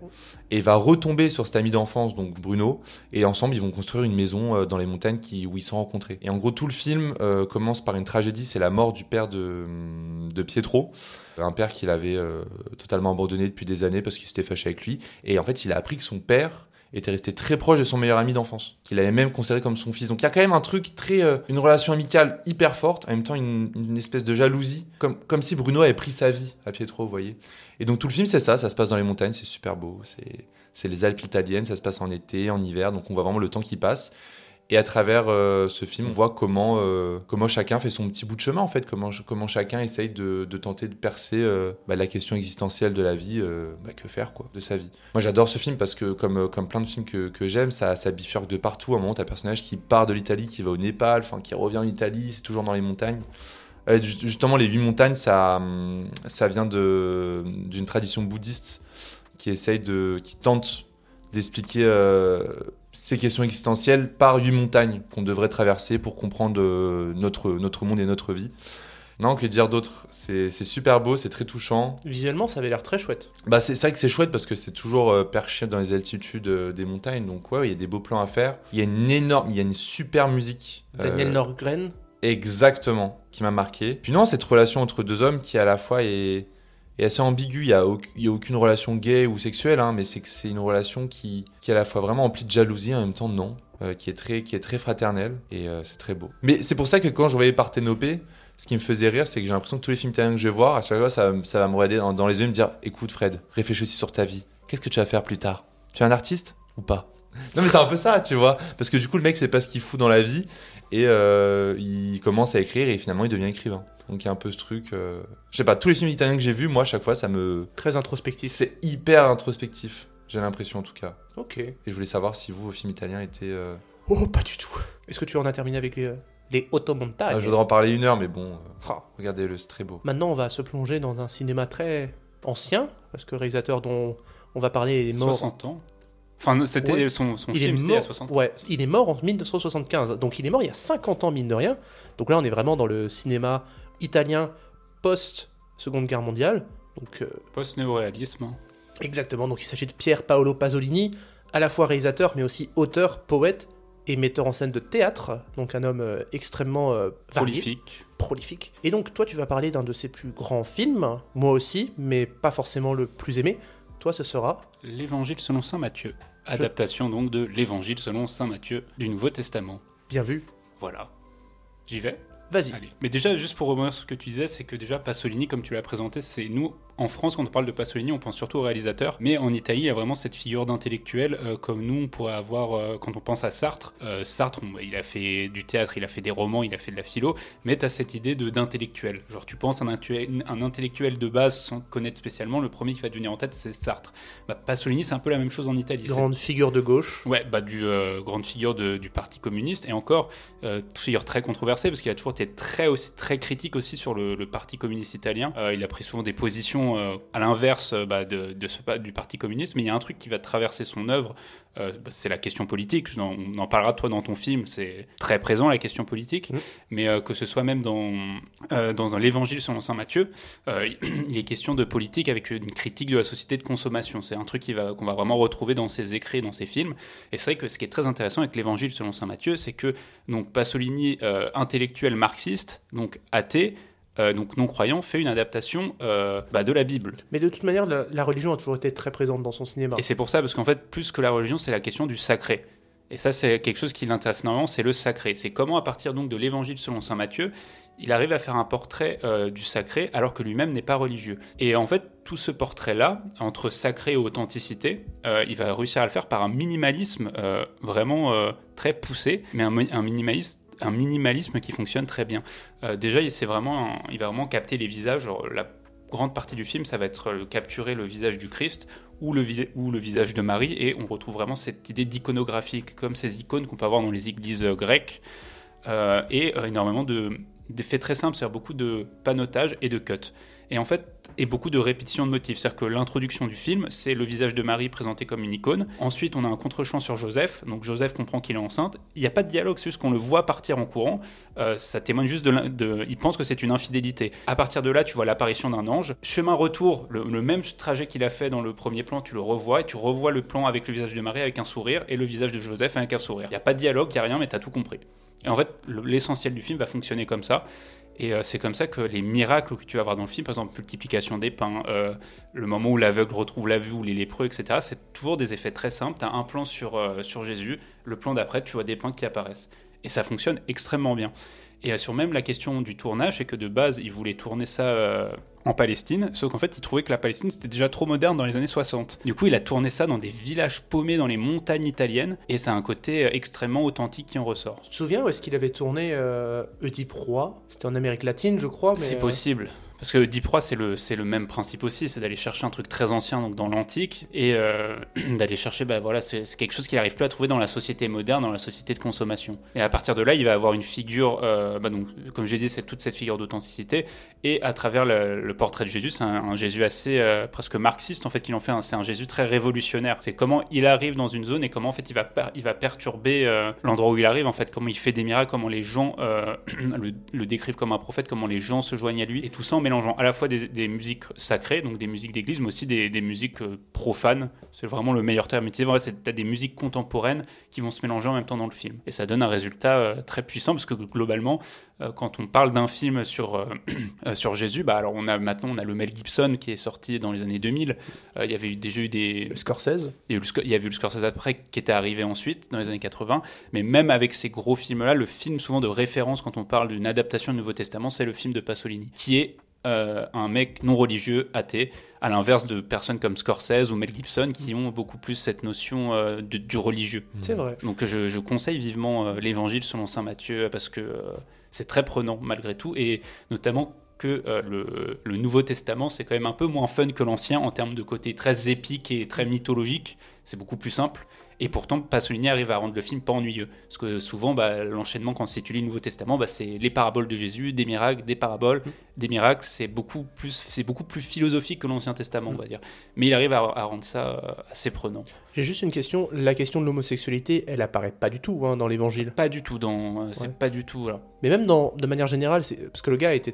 Speaker 6: Et il va retomber sur cet ami d'enfance, donc Bruno, et ensemble ils vont construire une maison dans les montagnes où ils sont rencontrés. Et en gros tout le film commence par une tragédie, c'est la mort du père de Pietro, un père qu'il avait totalement abandonné depuis des années parce qu'il s'était fâché avec lui. Et en fait il a appris que son père était resté très proche de son meilleur ami d'enfance, qu'il avait même considéré comme son fils. Donc il y a quand même un truc très... une relation amicale hyper forte, en même temps une espèce de jalousie, comme si Bruno avait pris sa vie à Pietro, vous voyez. Et donc tout le film, c'est ça se passe dans les montagnes, c'est super beau, c'est les Alpes italiennes, ça se passe en été, en hiver, donc on voit vraiment le temps qui passe. Et à travers ce film, on voit comment chacun fait son petit bout de chemin, en fait, comment chacun essaye de tenter de percer la question existentielle de la vie, que faire, quoi, de sa vie. Moi, j'adore ce film parce que, comme plein de films que j'aime, ça bifurque de partout. À un moment, t'as un personnage qui part de l'Italie, qui va au Népal, qui revient en Italie, c'est toujours dans les montagnes. Justement, les 8 montagnes, ça vient d'une tradition bouddhiste qui tente d'expliquer ces questions existentielles par 8 montagnes qu'on devrait traverser pour comprendre notre monde et notre vie. Non, que dire d'autre ? C'est super beau, c'est très touchant.
Speaker 1: Visuellement, ça avait l'air très chouette.
Speaker 6: C'est vrai que c'est chouette parce que c'est toujours perché dans les altitudes des montagnes. Donc ouais, il y a des beaux plans à faire. Il y a une super musique.
Speaker 1: Daniel Norgren.
Speaker 6: Exactement, qui m'a marqué. Puis non, cette relation entre deux hommes qui à la fois est assez ambiguë. Il y a aucune relation gay ou sexuelle, mais c'est une relation qui est à la fois vraiment emplie de jalousie, en même temps non, qui est très fraternelle, et c'est très beau. Mais c'est pour ça que quand je voyais Parthénopée, ce qui me faisait rire, c'est que j'ai l'impression que tous les films italiens que je vais voir, à chaque fois, ça va me regarder dans les yeux et me dire « Écoute Fred, réfléchis sur ta vie. Qu'est-ce que tu vas faire plus tard ? Tu es un artiste ou pas ?» Non mais c'est un peu ça, tu vois, parce que du coup le mec sait pas ce qu'il fout dans la vie et il commence à écrire et finalement il devient écrivain. Donc il y a un peu ce truc, je sais pas, tous les films italiens que j'ai vus, moi à chaque fois ça me...
Speaker 1: Très introspectif.
Speaker 6: C'est hyper introspectif, j'ai l'impression en tout cas.
Speaker 1: Ok.
Speaker 6: Et je voulais savoir si vos films italiens étaient...
Speaker 1: Oh, pas du tout. Est-ce que tu en as terminé avec les automontages?
Speaker 6: Je voudrais en parler 1 heure, mais bon, regardez-le, c'est très beau.
Speaker 1: Maintenant on va se plonger dans un cinéma très ancien, parce que le réalisateur dont on va parler est mort...
Speaker 2: 60 ans. Enfin, c'était
Speaker 1: Ouais.
Speaker 2: son
Speaker 1: Il
Speaker 2: film,
Speaker 1: est
Speaker 2: c'était à
Speaker 1: mort,
Speaker 2: 60 ans.
Speaker 1: ouais, il est mort en 1975, donc il est mort il y a 50 ans mine de rien. Donc là on est vraiment dans le cinéma italien post-Seconde Guerre mondiale. Donc,
Speaker 2: Post-néoréalisme.
Speaker 1: exactement, donc il s'agit de Pier Paolo Pasolini, à la fois réalisateur mais aussi auteur, poète et metteur en scène de théâtre, donc un homme extrêmement varié, prolifique. Et donc toi tu vas parler d'un de ses plus grands films, moi aussi, mais pas forcément le plus aimé. Toi ce sera...
Speaker 2: L'Évangile selon saint Matthieu. Adaptation donc de l'Évangile selon saint Matthieu du Nouveau Testament.
Speaker 1: Bien vu.
Speaker 2: Voilà. J'y vais ?
Speaker 1: Vas-y.
Speaker 2: Allez. Mais déjà, juste pour revenir sur ce que tu disais, c'est que déjà Pasolini, comme tu l'as présenté, c'est nous, en France, quand on parle de Pasolini, on pense surtout au réalisateur, mais en Italie, il y a vraiment cette figure d'intellectuel comme nous, on pourrait avoir quand on pense à Sartre. Sartre, il a fait du théâtre, il a fait des romans, il a fait de la philo, mais tu as cette idée d'intellectuel. Genre, tu penses à un intellectuel de base sans connaître spécialement, le premier qui va te venir en tête, c'est Sartre. Pasolini, c'est un peu la même chose en Italie.
Speaker 1: Grande figure de gauche.
Speaker 2: Ouais, grande figure du Parti communiste, et encore, figure très controversée, parce qu'il a toujours été très critique aussi sur le Parti communiste italien. Il a pris souvent des positions à l'inverse du Parti communiste, mais il y a un truc qui va traverser son œuvre, c'est la question politique. On en parlera toi dans ton film, c'est très présent la question politique, mais que ce soit même dans l'Évangile selon saint Matthieu, il est question de politique avec une critique de la société de consommation. C'est un truc qu'on va vraiment retrouver dans ses écrits, dans ses films. Et c'est vrai que ce qui est très intéressant avec l'Évangile selon saint Matthieu, c'est que donc Pasolini, intellectuel marxiste, donc athée, donc non-croyant, fait une adaptation de la Bible.
Speaker 1: Mais de toute manière, la religion a toujours été très présente dans son cinéma.
Speaker 2: Et c'est pour ça, parce qu'en fait, plus que la religion, c'est la question du sacré. Et ça, c'est quelque chose qui l'intéresse énormément, c'est le sacré. C'est comment, à partir donc de l'Évangile selon saint Matthieu, il arrive à faire un portrait du sacré, alors que lui-même n'est pas religieux. Et en fait, tout ce portrait-là, entre sacré et authenticité, il va réussir à le faire par un minimalisme vraiment très poussé, mais un minimalisme qui fonctionne très bien. Déjà, il va vraiment capter les visages. La grande partie du film, ça va être capturer le visage du Christ ou le visage de Marie, et on retrouve vraiment cette idée d'iconographie, comme ces icônes qu'on peut avoir dans les églises grecques, et énormément d'effets très simples, c'est-à-dire beaucoup de panotage et de cuts. Et en fait, beaucoup de répétitions de motifs. C'est-à-dire que l'introduction du film, c'est le visage de Marie présenté comme une icône. Ensuite, on a un contre-champ sur Joseph. Donc Joseph comprend qu'il est enceinte. Il n'y a pas de dialogue, c'est juste qu'on le voit partir en courant. Ça témoigne juste il pense que c'est une infidélité. À partir de là, tu vois l'apparition d'un ange. Chemin retour, le même trajet qu'il a fait dans le premier plan, tu le revois, et tu revois le plan avec le visage de Marie avec un sourire, et le visage de Joseph avec un sourire. Il n'y a pas de dialogue, il n'y a rien, mais tu as tout compris. Et en fait, l'essentiel du film va fonctionner comme ça. Et c'est comme ça que les miracles que tu vas voir dans le film, par exemple multiplication des pains, le moment où l'aveugle retrouve la vue ou les lépreux, etc., c'est toujours des effets très simples. Tu as un plan sur Jésus, le plan d'après, tu vois des pains qui apparaissent. Et ça fonctionne extrêmement bien. Et sur même la question du tournage, c'est que de base, ils voulaient tourner ça en Palestine, sauf qu'en fait, ils trouvaient que la Palestine, c'était déjà trop moderne dans les années 60. Du coup, il a tourné ça dans des villages paumés dans les montagnes italiennes, et ça a un côté extrêmement authentique qui en ressort.
Speaker 1: Tu te souviens où est-ce qu'il avait tourné Oedipe Roi? C'était en Amérique latine, je crois. Mais,
Speaker 2: C'est possible. Parce que Deep Roi, c'est le même principe aussi, c'est d'aller chercher un truc très ancien, donc dans l'antique, et d'aller chercher, c'est quelque chose qu'il n'arrive plus à trouver dans la société moderne, dans la société de consommation. Et à partir de là, il va avoir une figure, donc, comme j'ai dit, c'est toute cette figure d'authenticité, et à travers le portrait de Jésus, c'est un Jésus assez presque marxiste, en fait, qu'il en fait, c'est un Jésus très révolutionnaire. C'est comment il arrive dans une zone et comment, en fait, il va perturber l'endroit où il arrive, en fait, comment il fait des miracles, comment les gens le décrivent comme un prophète, comment les gens se joignent à lui, et tout ça en mélangeant à la fois des musiques sacrées, donc des musiques d'église, mais aussi des musiques profanes. C'est vraiment le meilleur terme utilisé. Voilà, t'as des musiques contemporaines qui vont se mélanger en même temps dans le film. Et ça donne un résultat très puissant, parce que globalement, quand on parle d'un film sur Jésus, alors on a le Mel Gibson qui est sorti dans les années 2000. Il y avait déjà eu des...
Speaker 1: Scorsese.
Speaker 2: Il y a eu le Scorsese après, qui était arrivé ensuite, dans les années 80. Mais même avec ces gros films-là, le film souvent de référence quand on parle d'une adaptation du Nouveau Testament, c'est le film de Pasolini, qui est un mec non religieux, athée, à l'inverse de personnes comme Scorsese ou Mel Gibson qui ont beaucoup plus cette notion du religieux.
Speaker 1: C'est vrai.
Speaker 2: Donc je conseille vivement l'Évangile selon saint Matthieu, parce que c'est très prenant malgré tout, et notamment que le Nouveau Testament, c'est quand même un peu moins fun que l'Ancien en termes de côté très épique et très mythologique. C'est beaucoup plus simple. Et pourtant, Pasolini arrive à rendre le film pas ennuyeux. Parce que souvent, l'enchaînement, quand tu lis le Nouveau Testament, c'est les paraboles de Jésus, des miracles, des paraboles, des miracles. C'est beaucoup plus philosophique que l'Ancien Testament, on va dire. Mais il arrive à rendre ça assez prenant.
Speaker 1: J'ai juste une question. La question de l'homosexualité, elle apparaît pas du tout dans l'Évangile.
Speaker 2: Pas du tout. C'est pas du tout. Là.
Speaker 1: Mais même de manière générale, parce que le gars était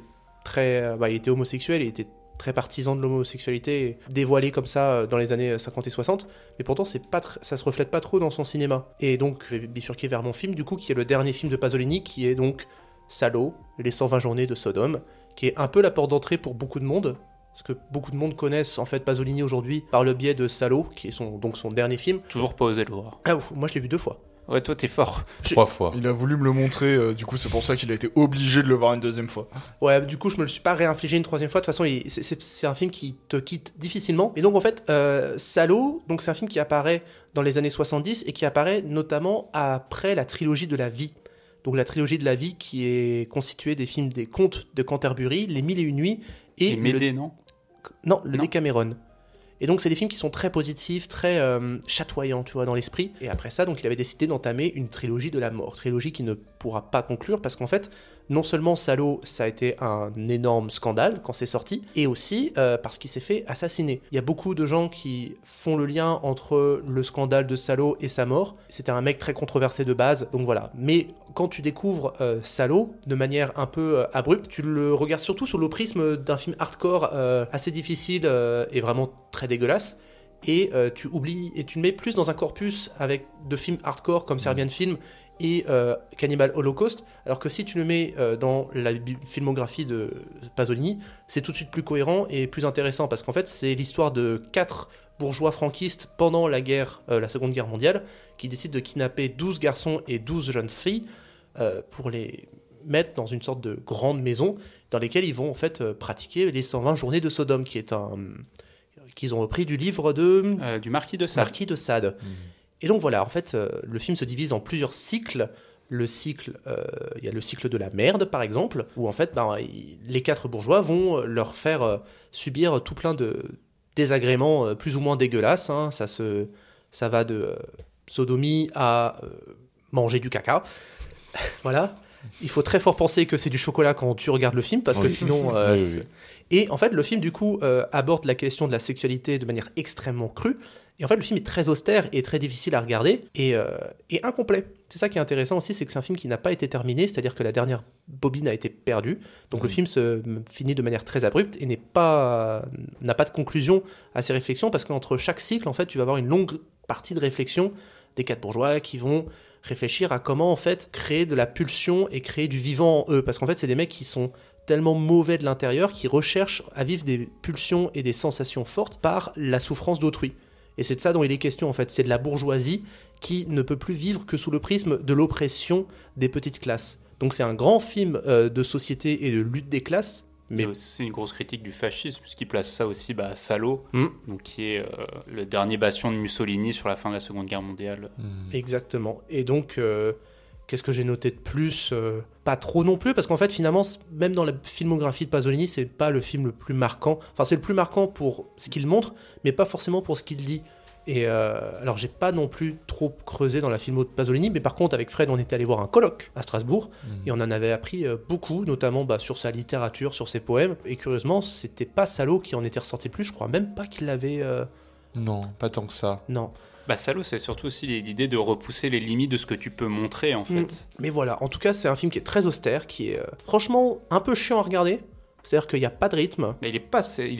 Speaker 1: il était homosexuel, il était très partisan de l'homosexualité, dévoilé comme ça dans les années 50 et 60, mais pourtant ça se reflète pas trop dans son cinéma. Et donc, je vais bifurquer vers mon film, du coup, qui est le dernier film de Pasolini, qui est donc Salo, les 120 journées de Sodome, qui est un peu la porte d'entrée pour beaucoup de monde, parce que beaucoup de monde connaissent en fait Pasolini aujourd'hui par le biais de Salo, qui est son dernier film.
Speaker 2: Toujours pas osé le voir.
Speaker 1: Ah, moi je l'ai vu 2 fois.
Speaker 2: Ouais, toi t'es fort.
Speaker 6: 3 fois.
Speaker 3: Il a voulu me le montrer, du coup c'est pour ça qu'il a été obligé de le voir une 2e fois.
Speaker 1: Ouais, du coup je me le suis pas réinfligé une 3e fois. De toute façon, c'est un film qui te quitte difficilement. Et donc en fait, Salo, donc c'est un film qui apparaît dans les années 70 et qui apparaît notamment après la trilogie de la vie. Donc la trilogie de la vie qui est constituée des films des Contes de Canterbury, Les Mille et Une Nuits et
Speaker 2: Médée, non ?
Speaker 1: Non, le Décameron. Et donc c'est des films qui sont très positifs, très chatoyants, tu vois, dans l'esprit. Et après ça, donc il avait décidé d'entamer une trilogie de la mort, trilogie qui ne pourra pas conclure parce qu'en fait, non seulement Salo, ça a été un énorme scandale quand c'est sorti, et aussi parce qu'il s'est fait assassiner. Il y a beaucoup de gens qui font le lien entre le scandale de Salo et sa mort. C'était un mec très controversé de base, donc voilà. Mais quand tu découvres Salo de manière un peu abrupte, tu le regardes surtout sous le prisme d'un film hardcore assez difficile et vraiment très dégueulasse. Et tu oublies, et tu le mets plus dans un corpus de films hardcore comme Serbian Film et Cannibal Holocaust, alors que si tu le mets dans la filmographie de Pasolini, c'est tout de suite plus cohérent et plus intéressant, parce qu'en fait c'est l'histoire de 4 bourgeois franquistes pendant la Seconde Guerre mondiale, qui décident de kidnapper 12 garçons et 12 jeunes filles pour les mettre dans une sorte de grande maison dans lesquelles ils vont en fait pratiquer les 120 journées de Sodome, qui est qu'ils ont repris du livre
Speaker 2: du Marquis de
Speaker 1: Sade. Et donc voilà, en fait, le film se divise en plusieurs cycles. Il y a le cycle de la merde, par exemple, où en fait, les 4 bourgeois vont leur faire subir tout plein de désagréments plus ou moins dégueulasses. Hein. Ça va de sodomie à manger du caca. Voilà. Il faut très fort penser que c'est du chocolat quand tu regardes le film, parce que sinon...
Speaker 6: oui.
Speaker 1: Et en fait, le film, du coup, aborde la question de la sexualité de manière extrêmement crue. Et en fait, le film est très austère et très difficile à regarder et incomplet. C'est ça qui est intéressant aussi, c'est que c'est un film qui n'a pas été terminé, c'est-à-dire que la dernière bobine a été perdue. Donc le film se finit de manière très abrupte et n'a pas de conclusion à ses réflexions, parce qu'entre chaque cycle, en fait, tu vas avoir une longue partie de réflexion des 4 bourgeois qui vont réfléchir à comment, en fait, créer de la pulsion et créer du vivant en eux. Parce qu'en fait, c'est des mecs qui sont tellement mauvais de l'intérieur qu'il recherche à vivre des pulsions et des sensations fortes par la souffrance d'autrui. Et c'est de ça dont il est question en fait, c'est de la bourgeoisie qui ne peut plus vivre que sous le prisme de l'oppression des petites classes. Donc c'est un grand film de société et de lutte des classes, mais
Speaker 2: c'est une grosse critique du fascisme, puisqu'il place ça aussi à Salo, donc, qui est le dernier bastion de Mussolini sur la fin de la Seconde Guerre mondiale.
Speaker 1: Exactement. Et donc, qu'est-ce que j'ai noté de plus Pas trop non plus, parce qu'en fait, finalement, même dans la filmographie de Pasolini, c'est pas le film le plus marquant. Enfin, c'est le plus marquant pour ce qu'il montre, mais pas forcément pour ce qu'il dit. Et alors, j'ai pas non plus trop creusé dans la filmo de Pasolini, mais par contre, avec Fred, on était allé voir un colloque à Strasbourg, et on en avait appris beaucoup, notamment sur sa littérature, sur ses poèmes. Et curieusement, c'était pas Salo qui en était ressorti le plus, je crois même pas qu'il l'avait...
Speaker 6: Non, pas tant que ça.
Speaker 1: Non.
Speaker 2: Salo, c'est surtout aussi l'idée de repousser les limites de ce que tu peux montrer, en fait.
Speaker 1: Mais voilà, en tout cas, c'est un film qui est très austère, qui est franchement un peu chiant à regarder. C'est-à-dire qu'il n'y a pas de rythme.
Speaker 2: Mais il est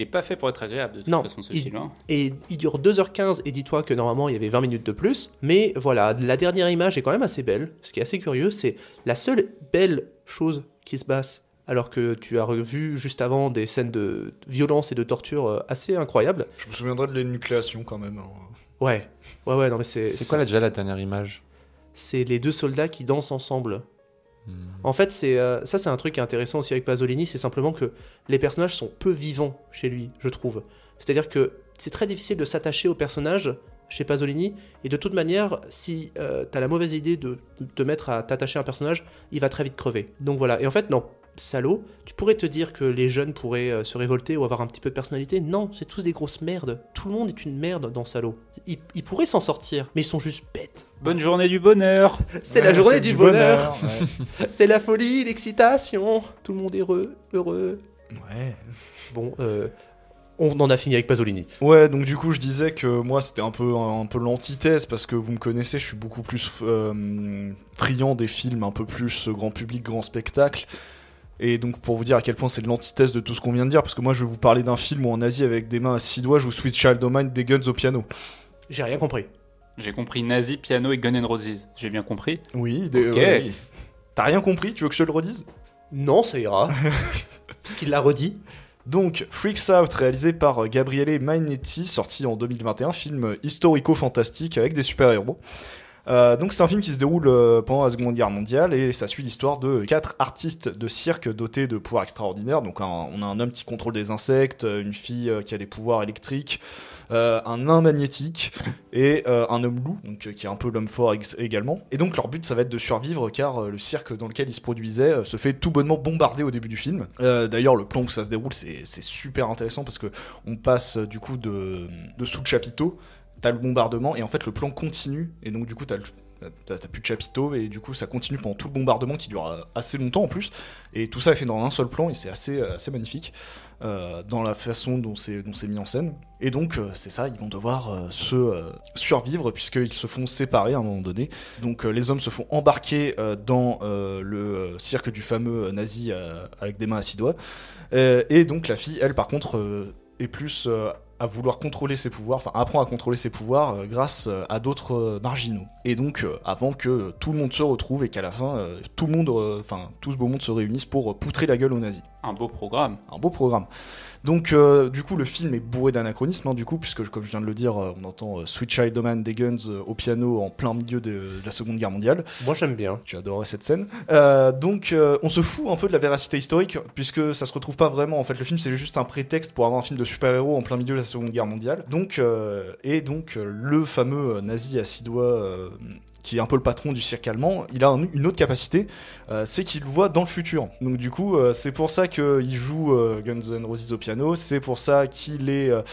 Speaker 2: pas fait pour être agréable, de toute façon, ce film.
Speaker 1: Et il dure 2h15, et dis-toi que normalement, il y avait 20 minutes de plus. Mais voilà, la dernière image est quand même assez belle. Ce qui est assez curieux, c'est la seule belle chose qui se passe, alors que tu as revu juste avant des scènes de violence et de torture assez incroyables.
Speaker 3: Je me souviendrai de l'énucléation quand même.
Speaker 1: Ouais, non mais
Speaker 6: C'est quoi déjà la dernière image ?
Speaker 1: C'est les deux soldats qui dansent ensemble. En fait, c'est un truc intéressant aussi avec Pasolini, c'est simplement que les personnages sont peu vivants chez lui, je trouve. C'est-à-dire que c'est très difficile de s'attacher aux personnages chez Pasolini, et de toute manière, si t'as la mauvaise idée de te mettre à t'attacher à un personnage, il va très vite crever. Donc voilà, et en fait, non, Salo, tu pourrais te dire que les jeunes pourraient se révolter ou avoir un petit peu de personnalité. Non, c'est tous des grosses merdes. Tout le monde est une merde dans Salo. Ils pourraient s'en sortir, mais ils sont juste bêtes.
Speaker 2: Bonne journée du bonheur.
Speaker 1: C'est la journée du bonheur.
Speaker 3: Ouais.
Speaker 1: C'est la folie, l'excitation. Tout le monde est heureux.
Speaker 3: Ouais.
Speaker 1: Bon, on en a fini avec Pasolini.
Speaker 3: Ouais, donc du coup, je disais que moi, c'était un peu l'antithèse, parce que vous me connaissez, je suis beaucoup plus friand des films un peu plus grand public, grand spectacle. Et donc, pour vous dire à quel point c'est de l'antithèse de tout ce qu'on vient de dire, parce que moi, je vais vous parler d'un film où en Asie, avec des mains à 6 doigts, je joue Sweet Child O' Mine, des guns au piano.
Speaker 1: J'ai rien compris.
Speaker 2: J'ai compris Nazi, piano et Guns N' Roses. J'ai bien compris.
Speaker 3: Oui,
Speaker 2: Ok.
Speaker 3: T'as rien compris? Tu veux que je te le redise?
Speaker 1: Non, ça ira. Parce qu'il l'a redit.
Speaker 3: Donc, Freaks Out, réalisé par Gabriele Mainetti, sorti en 2021, film historico-fantastique avec des super-héros. Donc c'est un film qui se déroule pendant la Seconde Guerre mondiale, et ça suit l'histoire de 4 artistes de cirque dotés de pouvoirs extraordinaires. Donc on a un homme qui contrôle des insectes, une fille qui a des pouvoirs électriques, un nain magnétique et un homme loup, donc, qui est un peu l'homme fort également. Et donc leur but, ça va être de survivre, car le cirque dans lequel ils se produisaient se fait tout bonnement bombarder au début du film. D'ailleurs, le plan où ça se déroule, c'est super intéressant, parce que on passe du coup de sous le chapiteau. T'as le bombardement, et en fait le plan continue, et donc du coup t'as plus de chapiteau, et du coup ça continue pendant tout le bombardement qui dure assez longtemps en plus, et tout ça est fait dans un seul plan, et c'est assez magnifique dans la façon dont c'est mis en scène. Et donc c'est ça, ils vont devoir survivre, puisqu'ils se font séparer à un moment donné. Donc les hommes se font embarquer dans le cirque du fameux nazi avec des mains à 6 doigts, et donc la fille, elle par contre est plus à vouloir contrôler ses pouvoirs, enfin apprend à contrôler ses pouvoirs grâce à d'autres marginaux. Et donc avant que tout le monde se retrouve, et qu'à la fin tout ce beau monde se réunisse pour poutrer la gueule aux nazis.
Speaker 2: Un beau programme.
Speaker 3: Un beau programme. Donc du coup le film est bourré d'anachronismes, du coup, puisque comme je viens de le dire, on entend Sweet Child O' Mine des Guns au piano en plein milieu de la Seconde Guerre mondiale.
Speaker 1: Moi j'aime bien.
Speaker 3: Tu adorais cette scène. Donc on se fout un peu de la véracité historique, puisque ça se retrouve pas vraiment. En fait, le film c'est juste un prétexte pour avoir un film de super-héros en plein milieu de la Seconde Guerre mondiale. Donc le fameux nazi à 6 doigts, qui est un peu le patron du cirque allemand, il a une autre capacité, c'est qu'il voit dans le futur. Donc du coup, c'est pour ça qu'il joue Guns N' Roses au piano, c'est pour ça qu'il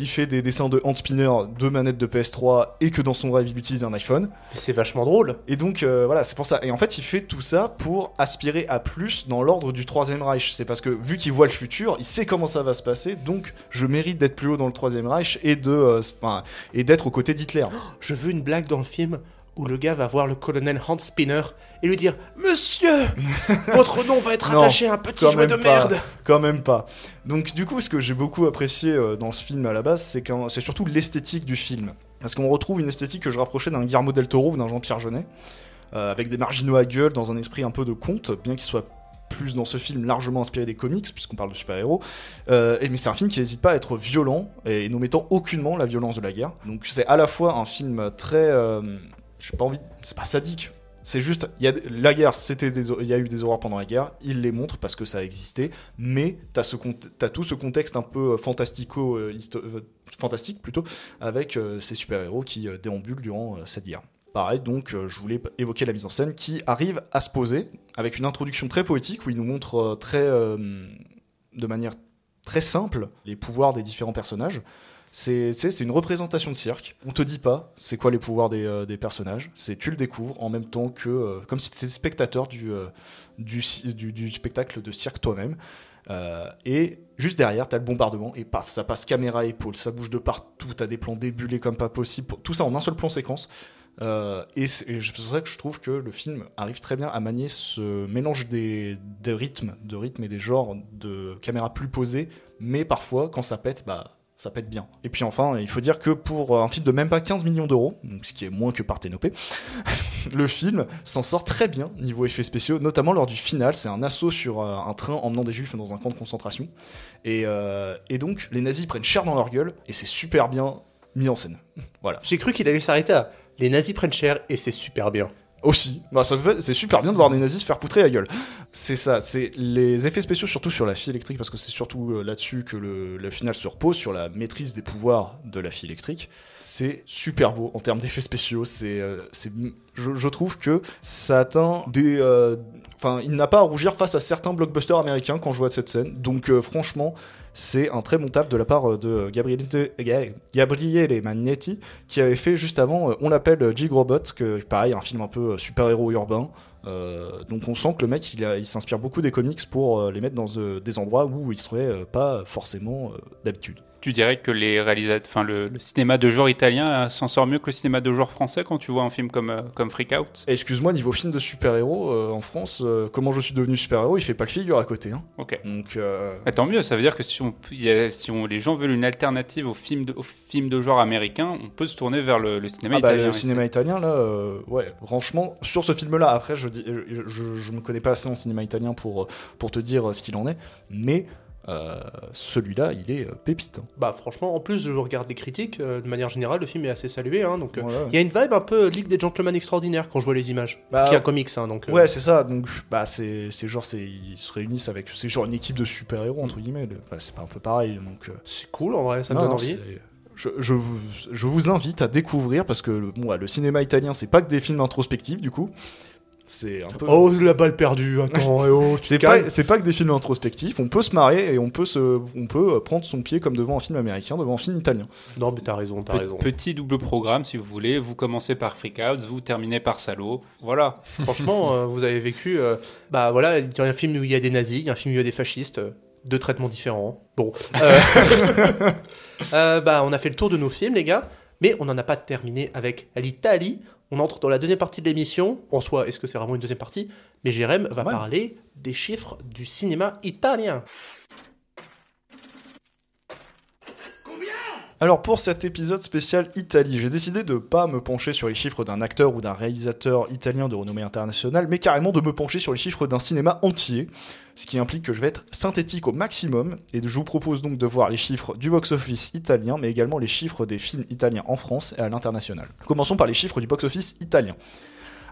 Speaker 3: fait des dessins de hand spinner de manettes de PS3, et que dans son rêve il utilise un iPhone.
Speaker 1: C'est vachement drôle.
Speaker 3: Et donc voilà, c'est pour ça. Et en fait, il fait tout ça pour aspirer à plus dans l'ordre du Troisième Reich. C'est parce que vu qu'il voit le futur, il sait comment ça va se passer, donc je mérite d'être plus haut dans le Troisième Reich et d'être aux côtés d'Hitler.
Speaker 1: Je veux une blague dans le film où le gars va voir le colonel Hans Spinner et lui dire « Monsieur, votre nom va être attaché à un petit jouet de merde !»
Speaker 3: Quand même pas. Donc du coup, ce que j'ai beaucoup apprécié dans ce film à la base, c'est surtout l'esthétique du film. Parce qu'on retrouve une esthétique que je rapprochais d'un Guillermo del Toro ou d'un Jean-Pierre Jeunet, avec des marginaux à gueule, dans un esprit un peu de conte, bien qu'il soit plus dans ce film largement inspiré des comics, puisqu'on parle de super-héros. Mais c'est un film qui n'hésite pas à être violent, et n'omettant aucunement la violence de la guerre. Donc c'est à la fois un film très... j'ai pas envie... C'est pas sadique. C'est juste, la guerre, il y a eu des horreurs pendant la guerre, il les montre parce que ça a existé, mais t'as tout ce contexte un peu fantastique plutôt, avec ces super-héros qui déambulent durant cette guerre. Pareil, donc je voulais évoquer la mise en scène qui arrive à se poser avec une introduction très poétique où il nous montre de manière très simple les pouvoirs des différents personnages. C'est une représentation de cirque. On te dit pas c'est quoi les pouvoirs des personnages. Tu le découvres en même temps que comme si tu étais spectateur du spectacle de cirque toi-même. Et juste derrière, t'as le bombardement et paf, ça passe caméra épaule, ça bouge de partout, t'as des plans débulés comme pas possible. Tout ça en un seul plan séquence. Et c'est pour ça que je trouve que le film arrive très bien à manier ce mélange des rythmes et des genres de caméra plus posées, mais parfois quand ça pète, ça pète bien. Et puis enfin, il faut dire que pour un film de même pas 15 millions d'euros, ce qui est moins que Parthénopée, le film s'en sort très bien niveau effets spéciaux, notamment lors du final. C'est un assaut sur un train emmenant des juifs dans un camp de concentration. Et donc, les nazis prennent cher dans leur gueule, et c'est super bien mis en scène. Voilà.
Speaker 1: J'ai cru qu'il allait s'arrêter à « Les nazis prennent cher et c'est super bien ».
Speaker 3: Aussi, c'est super bien de voir des nazis se faire poutrer la gueule. C'est ça, c'est les effets spéciaux, surtout sur la fille électrique, parce que c'est surtout là-dessus que le final se repose, sur la maîtrise des pouvoirs de la fille électrique. C'est super beau en termes d'effets spéciaux. Je trouve que ça atteint des... il n'a pas à rougir face à certains blockbusters américains quand je vois cette scène. Donc franchement, c'est un très bon taf de la part de Gabriele Magnetti, qui avait fait juste avant On l'appelle Jig Robot, que pareil, un film un peu super-héros urbain. Donc on sent que le mec il s'inspire beaucoup des comics pour les mettre dans des endroits où il serait pas forcément d'habitude.
Speaker 2: Tu dirais que le cinéma de genre italien s'en sort mieux que le cinéma de genre français quand tu vois un film comme Freak Out?
Speaker 3: Excuse-moi, niveau film de super-héros, en France, Comment je suis devenu super-héros, il fait pas le figure à côté. Hein.
Speaker 2: Ok.
Speaker 3: Donc,
Speaker 2: tant mieux, ça veut dire que si les gens veulent une alternative au film de genre américain, on peut se tourner vers le cinéma italien.
Speaker 3: Le cinéma italien, là, ouais, franchement, sur ce film-là, après, je me connais pas assez en cinéma italien pour te dire ce qu'il en est, mais... celui-là, il est pépite.
Speaker 1: Franchement, en plus, je regarde les critiques, de manière générale, le film est assez salué. Donc,
Speaker 3: il
Speaker 1: y a une vibe un peu Ligue des Gentlemen Extraordinaires quand je vois les images, qui est un comics. Donc,
Speaker 3: ouais, c'est ça. Donc, ils se réunissent avec. C'est genre une équipe de super-héros, entre guillemets. C'est pas un peu pareil. Donc,
Speaker 1: c'est cool, en vrai, ça me donne envie.
Speaker 3: Je vous invite à découvrir, parce que le cinéma italien, c'est pas que des films introspectifs, du coup. C'est un peu...
Speaker 1: Oh, la balle perdue, attends,
Speaker 3: c'est pas que des films introspectifs, on peut se marrer et on peut prendre son pied comme devant un film américain, devant un film italien.
Speaker 1: Non, mais t'as raison.
Speaker 2: Petit double programme, si vous voulez, vous commencez par Freak Out, vous terminez par Salaud, voilà.
Speaker 1: Franchement, vous avez vécu... il y a un film où il y a des nazis, il y a un film où il y a des fascistes, deux traitements différents. Bon. On a fait le tour de nos films, les gars, mais on n'en a pas terminé avec l'Italie. On entre dans la deuxième partie de l'émission. En soi, est-ce que c'est vraiment une deuxième partie? Mais Jérém va parler des chiffres du cinéma italien.
Speaker 3: Alors pour cet épisode spécial Italie, j'ai décidé de pas me pencher sur les chiffres d'un acteur ou d'un réalisateur italien de renommée internationale, mais carrément de me pencher sur les chiffres d'un cinéma entier, ce qui implique que je vais être synthétique au maximum, et je vous propose donc de voir les chiffres du box-office italien, mais également les chiffres des films italiens en France et à l'international. Commençons par les chiffres du box-office italien.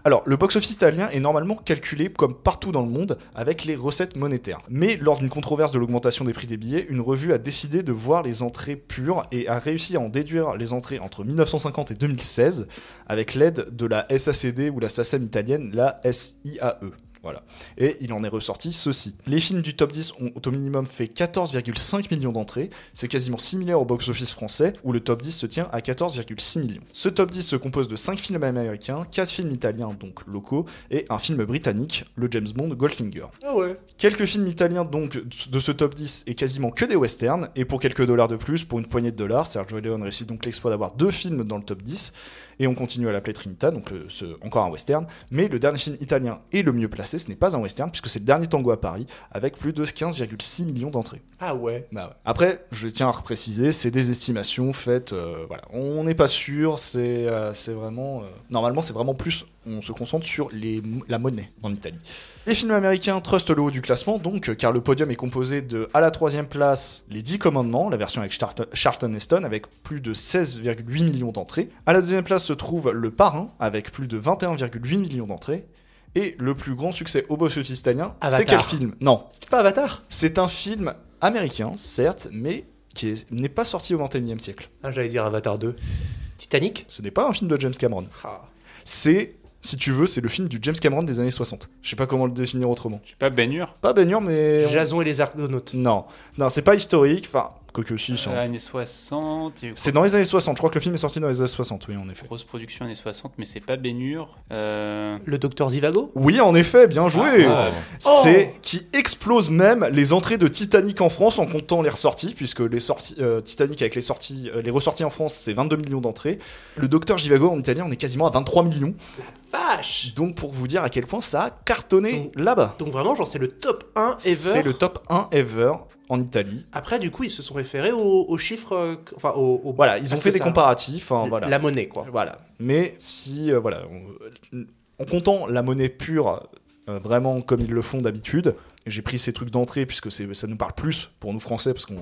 Speaker 3: Alors, le box-office italien est normalement calculé, comme partout dans le monde, avec les recettes monétaires. Mais lors d'une controverse de l'augmentation des prix des billets, une revue a décidé de voir les entrées pures et a réussi à en déduire les entrées entre 1950 et 2016 avec l'aide de la SACD ou la SACEM italienne, la SIAE. Voilà. Et il en est ressorti ceci. Les films du top 10 ont au minimum fait 14,5 millions d'entrées. C'est quasiment similaire au box-office français, où le top 10 se tient à 14,6 millions. Ce top 10 se compose de 5 films américains, 4 films italiens, donc locaux, et un film britannique, le James Bond Goldfinger.
Speaker 1: Ah ouais.
Speaker 3: Quelques films italiens donc de ce top 10 et quasiment que des westerns, et pour quelques dollars de plus, pour une poignée de dollars, Sergio Leone réussit donc l'exploit d'avoir 2 films dans le top 10, et on continue à l'appeler Trinita, donc encore un western, mais le dernier film italien est le mieux placé, passé, ce n'est pas un western, puisque c'est le dernier Tango à Paris, avec plus de 15,6 millions d'entrées.
Speaker 1: Ah ouais.
Speaker 3: Bah ouais. Après, je tiens à repréciser, c'est des estimations faites, voilà. On n'est pas sûr, c'est vraiment... Normalement, c'est vraiment plus, on se concentre sur la monnaie en Italie. Les films américains trustent le haut du classement, donc, car le podium est composé de, à la 3e place, les 10 commandements, la version avec Charlton Heston, avec plus de 16,8 millions d'entrées. À la 2e place se trouve Le Parrain, avec plus de 21,8 millions d'entrées. Et le plus grand succès au box-office italien,
Speaker 1: Avatar.
Speaker 3: c'est quel film ? Non,
Speaker 1: C'est pas Avatar?
Speaker 3: c'est un film américain, certes, mais qui n'est pas sorti au XXIe siècle.
Speaker 1: Ah, j'allais dire Avatar 2. Titanic?
Speaker 3: Ce n'est pas un film de James Cameron.
Speaker 1: Ah.
Speaker 3: C'est, si tu veux, c'est le film du James Cameron des années 60. Je sais pas comment le définir autrement.
Speaker 2: Je sais pas, Ben Hur.
Speaker 3: Pas Ben Hur, mais...
Speaker 1: Jason et les Argonautes.
Speaker 3: Non, c'est pas historique, enfin, quoique si, ça...
Speaker 2: Années 60.
Speaker 3: C'est dans les années 60, je crois que le film est sorti dans les années 60, oui, en effet.
Speaker 2: Grosse production années 60, mais c'est pas Ben Hur.
Speaker 1: Le Docteur Zivago?
Speaker 3: Oui, en effet, bien joué.
Speaker 2: Ah,
Speaker 3: C'est qui explose même les entrées de Titanic en France en comptant les ressorties, puisque les sorties Titanic avec les ressorties en France, c'est 22 millions d'entrées. Le Docteur Jivago en italien, on est quasiment à 23 millions.
Speaker 1: Vache!
Speaker 3: Donc pour vous dire à quel point ça a cartonné là-bas.
Speaker 1: Donc vraiment, genre, c'est le top 1 ever.
Speaker 3: C'est le top 1 ever en Italie.
Speaker 1: Après, du coup, ils se sont référés aux chiffres... enfin, au
Speaker 3: Voilà, ils ont
Speaker 1: parce
Speaker 3: fait
Speaker 1: que
Speaker 3: des
Speaker 1: ça-
Speaker 3: comparatifs. Hein, voilà.
Speaker 1: La monnaie, quoi.
Speaker 3: Voilà. Mais si, voilà, en comptant la monnaie pure, vraiment comme ils le font d'habitude, j'ai pris ces trucs d'entrée puisque ça nous parle plus pour nous Français, parce qu'on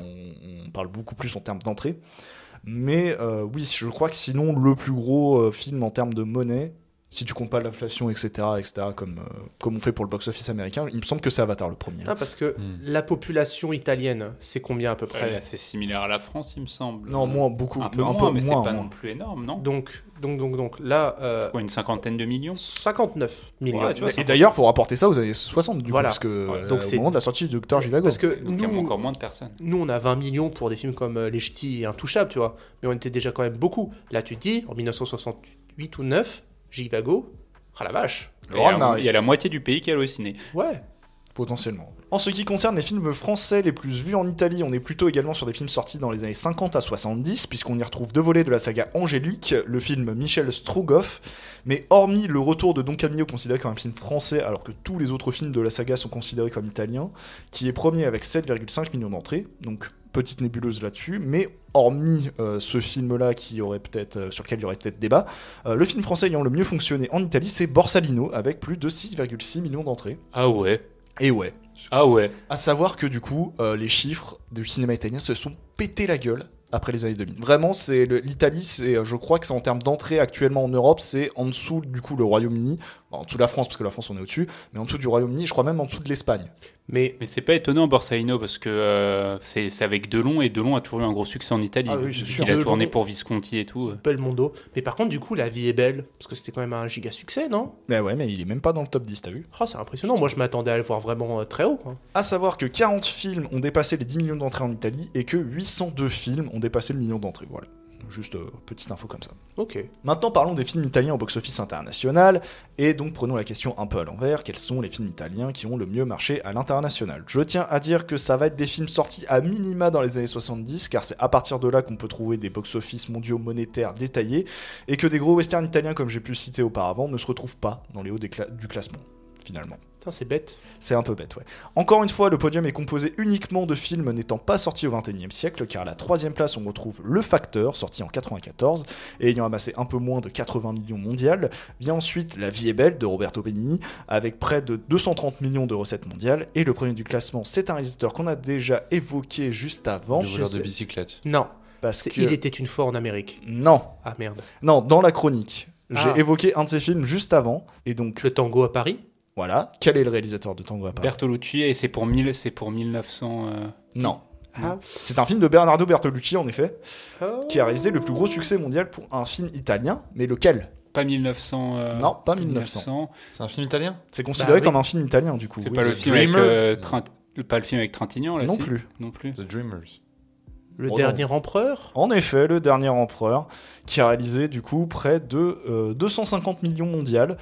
Speaker 3: parle beaucoup plus en termes d'entrée. Mais oui, je crois que sinon, le plus gros film en termes de monnaie, si tu comptes pas l'inflation, etc., comme on fait pour le box-office américain, il me semble que c'est Avatar le premier.
Speaker 1: Ah, parce que la population italienne, c'est combien à peu
Speaker 2: Elle est
Speaker 1: près?
Speaker 2: assez similaire à la France, il me semble.
Speaker 3: Non, moins, beaucoup.
Speaker 2: Un peu
Speaker 3: un
Speaker 2: moins,
Speaker 3: peu
Speaker 2: mais c'est
Speaker 3: moins,
Speaker 2: pas
Speaker 3: moins.
Speaker 2: non plus énorme, non?
Speaker 1: Donc, là,
Speaker 2: Quoi, une cinquantaine de millions?
Speaker 1: 59 millions.
Speaker 2: Ouais, tu vois,
Speaker 3: Et d'ailleurs, il faut rapporter ça aux années 60, du
Speaker 1: Voilà.
Speaker 3: coup, parce que
Speaker 1: Donc
Speaker 3: au
Speaker 1: c'est-
Speaker 3: moment de la sortie du Docteur Jivago.
Speaker 1: Parce que
Speaker 2: Donc il y a
Speaker 1: nous,
Speaker 2: encore moins de personnes.
Speaker 1: nous, on a 20 millions pour des films comme Les Ch'tis et Intouchables, tu vois. Mais on était déjà quand même beaucoup. Là, tu te dis, en 1968 ou 9, Jivago, ah la vache.
Speaker 2: Il y a la moitié du pays qui est halluciné.
Speaker 1: Ouais.
Speaker 3: Potentiellement. En ce qui concerne les films français les plus vus en Italie, on est plutôt également sur des films sortis dans les années 50 à 70, puisqu'on y retrouve deux volets de la saga Angélique, le film Michel Strogoff, mais hormis le retour de Don Camillo considéré comme un film français, alors que tous les autres films de la saga sont considérés comme italiens, qui est premier avec 7,5 millions d'entrées, donc petite nébuleuse là-dessus, mais hormis ce film-là sur lequel il y aurait peut-être débat, le film français ayant le mieux fonctionné en Italie, c'est Borsalino, avec plus de 6,6 millions d'entrées.
Speaker 2: Ah ouais.
Speaker 3: Et ouais.
Speaker 2: Ah ouais.
Speaker 3: À savoir que du coup, les chiffres du cinéma italien se sont pété la gueule après les années 2000. Vraiment, l'Italie, je crois que c'est en termes d'entrée actuellement en Europe, c'est en dessous du coup le Royaume-Uni, en dessous de la France parce que la France on est au-dessus, mais en dessous du Royaume-Uni, je crois même en dessous de l'Espagne.
Speaker 1: Mais
Speaker 2: Mais c'est pas étonnant Borsalino parce que c'est avec Delon et Delon a toujours eu un gros succès en Italie.
Speaker 3: Ah oui, c'est sûr.
Speaker 2: Il a
Speaker 1: Delon.
Speaker 2: tourné pour Visconti et tout.
Speaker 1: Belmondo. Mais par contre, du coup, La vie est belle. Parce que c'était quand même un giga succès, non?
Speaker 3: Mais ouais, mais il est même pas dans le top 10, t'as vu?
Speaker 1: Oh, c'est impressionnant. Moi, je m'attendais à le voir vraiment très haut. Hein.
Speaker 3: À savoir que 40 films ont dépassé les 10 millions d'entrées en Italie et que 802 films ont dépassé le million d'entrées. Voilà. Juste petite info comme ça.
Speaker 1: Ok.
Speaker 3: Maintenant, parlons des films italiens au box-office international, et donc prenons la question un peu à l'envers, quels sont les films italiens qui ont le mieux marché à l'international? Je tiens à dire que ça va être des films sortis à minima dans les années 70, car c'est à partir de là qu'on peut trouver des box-office mondiaux monétaires détaillés, et que des gros westerns italiens, comme j'ai pu le citer auparavant, ne se retrouvent pas dans les hauts du classement, finalement.
Speaker 1: Putain, c'est bête.
Speaker 3: C'est un peu bête, ouais. Encore une fois, le podium est composé uniquement de films n'étant pas sortis au XXIe siècle, car à la 3e place, on retrouve Le Facteur, sorti en 94, et ayant amassé un peu moins de 80 millions mondiales. Vient ensuite La vie est belle, de Roberto Benigni, avec près de 230 millions de recettes mondiales, et le premier du classement, c'est un réalisateur qu'on a déjà évoqué juste avant,
Speaker 6: Le voleur
Speaker 1: je
Speaker 6: de
Speaker 1: sais.
Speaker 6: bicyclette.
Speaker 1: Non.
Speaker 3: parce que...
Speaker 1: Il était une fois en Amérique.
Speaker 3: Non,
Speaker 1: Ah merde.
Speaker 3: non, dans la chronique. J'ai
Speaker 1: Ah.
Speaker 3: évoqué un de ses films juste avant, et donc,
Speaker 1: Le tango à Paris?
Speaker 3: voilà. Quel est le réalisateur de Tango à Paris?
Speaker 2: Bertolucci et c'est pour 1900.
Speaker 3: Non.
Speaker 1: Ah.
Speaker 3: C'est un film de Bernardo Bertolucci, en effet,
Speaker 1: Oh.
Speaker 3: qui a réalisé le plus gros succès mondial pour un film italien, mais lequel?
Speaker 2: Pas 1900.
Speaker 3: Non, pas 1900.
Speaker 6: C'est un film italien?
Speaker 3: C'est considéré
Speaker 1: oui.
Speaker 3: comme un film italien, du coup.
Speaker 2: C'est
Speaker 3: oui.
Speaker 2: pas le
Speaker 6: The
Speaker 2: film avec
Speaker 6: Dreamer.
Speaker 2: pas le film avec Trintignant là.
Speaker 3: Non
Speaker 2: si
Speaker 3: plus.
Speaker 2: Non plus.
Speaker 6: The Dreamers.
Speaker 1: Le
Speaker 3: Oh,
Speaker 1: dernier empereur?
Speaker 3: En effet, Le Dernier Empereur, qui a réalisé du coup près de 250 millions mondiales.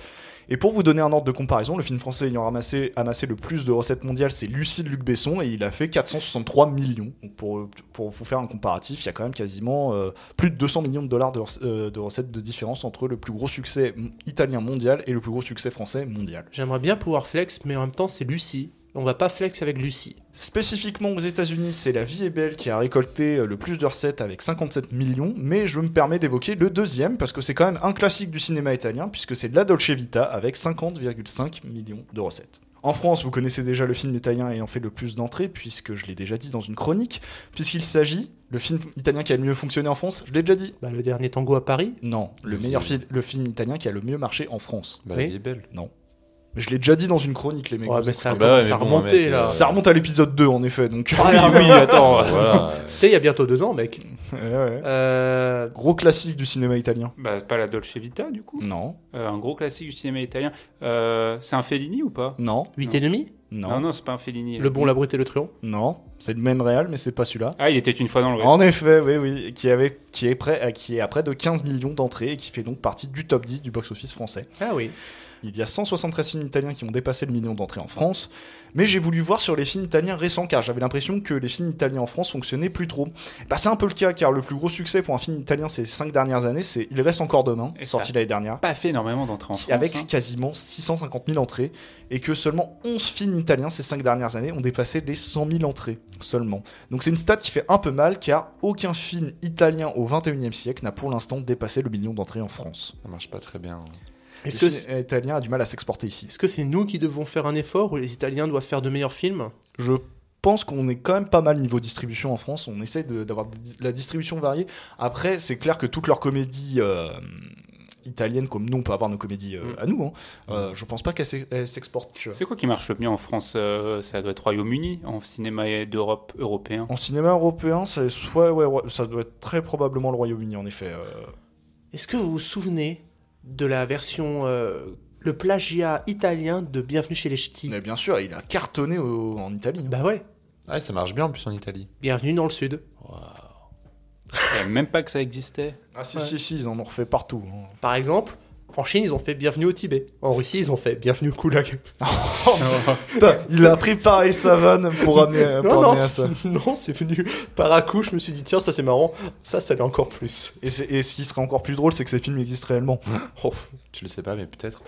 Speaker 3: Et pour vous donner un ordre de comparaison, le film français ayant amassé le plus de recettes mondiales, c'est Lucie de Luc Besson, et il a fait 463 millions. Donc pour vous faire un comparatif, il y a quand même quasiment plus de 200 millions de dollars de recettes de différence entre le plus gros succès italien mondial et le plus gros succès français mondial.
Speaker 1: J'aimerais bien pouvoir flex, mais en même temps, c'est Lucie. On va pas flex avec Lucie.
Speaker 3: Spécifiquement aux États-Unis, c'est La Vie est belle qui a récolté le plus de recettes avec 57 millions, mais je me permets d'évoquer le deuxième parce que c'est quand même un classique du cinéma italien puisque c'est La Dolce Vita avec 50,5 millions de recettes. En France, vous connaissez déjà le film italien ayant fait le plus d'entrées, puisque je l'ai déjà dit dans une chronique, puisqu'il s'agit, le film italien qui a le mieux fonctionné en France, je l'ai déjà dit.
Speaker 1: Bah, le dernier tango à Paris.
Speaker 3: Non, le film italien qui a le mieux marché en France.
Speaker 6: Bah,
Speaker 1: Oui.
Speaker 6: il est belle.
Speaker 3: Non. Je l'ai déjà dit dans une chronique, les mecs.
Speaker 1: Ouais,
Speaker 3: vous
Speaker 1: mais
Speaker 3: écoutez
Speaker 1: ça,
Speaker 3: pas.
Speaker 6: ouais, mais
Speaker 1: ça
Speaker 6: bon,
Speaker 1: remontait
Speaker 6: mec,
Speaker 1: là.
Speaker 3: Ça remonte à l'épisode 2, en effet, donc...
Speaker 1: Ah oui, attends.
Speaker 6: Voilà.
Speaker 1: C'était il y a bientôt 2 ans, mec.
Speaker 3: Ouais. Gros classique du cinéma italien.
Speaker 2: Bah, pas la Dolce Vita, du coup.
Speaker 3: Non,
Speaker 2: Un gros classique du cinéma italien. C'est un Fellini ou pas?
Speaker 3: non,
Speaker 1: 8,5.
Speaker 2: Non, non, c'est pas un Fellini.
Speaker 1: Le bon, la brute et le truand.
Speaker 3: non. C'est le même réal, mais c'est pas celui-là.
Speaker 2: Ah, il était une fois dans l'Ouest.
Speaker 3: En effet, oui, qui est à près de 15 millions d'entrées et qui fait donc partie du top 10 du box-office français.
Speaker 1: Ah oui.
Speaker 3: Il y a 173 films italiens qui ont dépassé le million d'entrées en France, mais j'ai voulu voir sur les films italiens récents car j'avais l'impression que les films italiens en France fonctionnaient plus trop. Bah, c'est un peu le cas car le plus gros succès pour un film italien ces 5 dernières années, c'est Il reste encore demain,
Speaker 2: Et
Speaker 3: sorti
Speaker 2: ça
Speaker 3: l'année dernière,
Speaker 2: Pas fait énormément d'entrées en France.
Speaker 3: avec
Speaker 2: hein.
Speaker 3: quasiment 650 000 entrées, et que seulement 11 films italiens ces 5 dernières années ont dépassé les 100 000 entrées seulement. Donc c'est une stat qui fait un peu mal car aucun film italien au 21e siècle n'a pour l'instant dépassé le million d'entrées en France.
Speaker 6: Ça marche pas très bien.
Speaker 1: Est-ce
Speaker 3: Le
Speaker 1: que
Speaker 3: cinéma italien a du mal à s'exporter ici.
Speaker 1: est-ce que c'est nous qui devons faire un effort ou les Italiens doivent faire de meilleurs films?
Speaker 3: Je pense qu'on est quand même pas mal niveau distribution en France. On essaie d'avoir de la distribution variée. Après, c'est clair que toutes leurs comédies italiennes, comme nous, on peut avoir nos comédies à nous, je pense pas qu'elles s'exportent.
Speaker 2: C'est quoi qui marche le mieux en France? Ça doit être Royaume-Uni, en cinéma d'Europe européen.
Speaker 3: En cinéma européen, c'est soit, ça doit être très probablement le Royaume-Uni, en effet.
Speaker 1: Est-ce que vous vous souvenez de la version, le plagiat italien de Bienvenue chez les Ch'tis?
Speaker 3: Mais bien sûr, il a cartonné en Italie.
Speaker 1: Bah ouais.
Speaker 6: Ouais, ça marche bien en plus en Italie.
Speaker 1: Bienvenue dans le Sud.
Speaker 2: Je savais même pas que ça existait.
Speaker 3: Ah si,
Speaker 1: Ouais.
Speaker 3: si, ils en ont refait partout.
Speaker 1: Par exemple, en Chine, ils ont fait Bienvenue au Tibet. En Russie, ils ont fait Bienvenue au Goulag.
Speaker 3: Putain, il a préparé sa vanne pour amener à ça.
Speaker 1: Non, c'est venu par à coup. Je me suis dit, tiens, ça c'est marrant. Ça l'est encore plus.
Speaker 3: Et ce qui serait encore plus drôle, c'est que ces films existent réellement.
Speaker 1: Oh.
Speaker 6: Tu le sais pas, mais peut-être.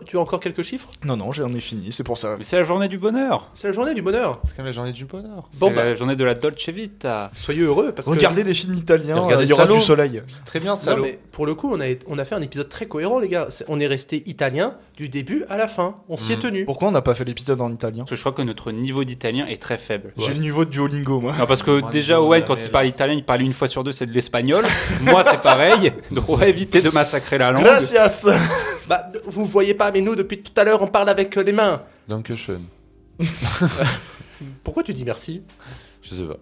Speaker 1: Tu as encore quelques chiffres?
Speaker 3: Non, j'en ai fini, c'est pour ça.
Speaker 2: Mais c'est la journée du bonheur.
Speaker 1: C'est la journée du bonheur.
Speaker 6: C'est quand même la journée du bonheur.
Speaker 1: Bon,
Speaker 2: C'est la journée de la Dolce Vita.
Speaker 1: Soyez heureux parce que...
Speaker 3: Regardez des films italiens,
Speaker 6: Regardez
Speaker 3: il y aura
Speaker 6: Salo.
Speaker 3: du soleil.
Speaker 6: Très bien,
Speaker 1: Non,
Speaker 6: salaud.
Speaker 1: mais pour le coup, on a fait un épisode très cohérent, les gars. On est resté italien du début à la fin. On s'y est tenu.
Speaker 3: Pourquoi on n'a pas fait l'épisode en italien?
Speaker 2: Parce que je crois que notre niveau d'italien est très faible.
Speaker 3: J'ai le niveau de Duolingo, moi.
Speaker 2: Non, parce que
Speaker 6: Moi,
Speaker 2: déjà,
Speaker 6: niveau
Speaker 2: Owen,
Speaker 6: de
Speaker 2: quand
Speaker 6: la
Speaker 2: il
Speaker 6: mail.
Speaker 2: parle italien, il parle une fois sur deux, c'est de l'espagnol. Moi, c'est pareil. Donc, on va éviter de massacrer la langue.
Speaker 3: Gracias.
Speaker 1: Bah, vous voyez pas, mais nous, depuis tout à l'heure, on parle avec les mains.
Speaker 6: Dankeschön.
Speaker 1: Pourquoi tu dis merci?
Speaker 6: Je sais pas.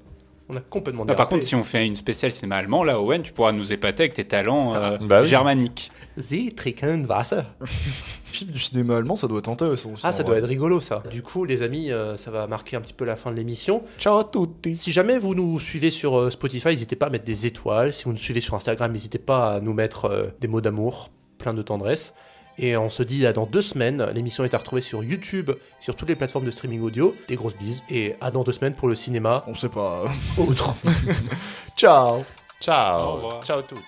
Speaker 1: On a complètement
Speaker 2: Ah, par
Speaker 1: dérapé.
Speaker 2: contre, si on fait une spéciale cinéma allemand, là, Owen, tu pourras nous épater avec tes talents
Speaker 6: Bah oui.
Speaker 2: germaniques.
Speaker 1: Sie trinken Wasser.
Speaker 3: Film du cinéma allemand, ça doit être intéressant aussi.
Speaker 1: Ah,
Speaker 3: en
Speaker 1: ça
Speaker 3: vrai.
Speaker 1: doit être rigolo, ça. Du coup, les amis, ça va marquer un petit peu la fin de l'émission.
Speaker 3: Ciao à tutti.
Speaker 1: Si jamais vous nous suivez sur Spotify, n'hésitez pas à mettre des étoiles. Si vous nous suivez sur Instagram, n'hésitez pas à nous mettre des mots d'amour, plein de tendresse. Et on se dit à dans 2 semaines. L'émission est à retrouver sur YouTube, sur toutes les plateformes de streaming audio. Des grosses bises. Et à dans 2 semaines pour le cinéma.
Speaker 3: On sait pas.
Speaker 1: Autre.
Speaker 3: Ciao.
Speaker 6: Ciao.
Speaker 2: Au revoir.
Speaker 6: Ciao tout.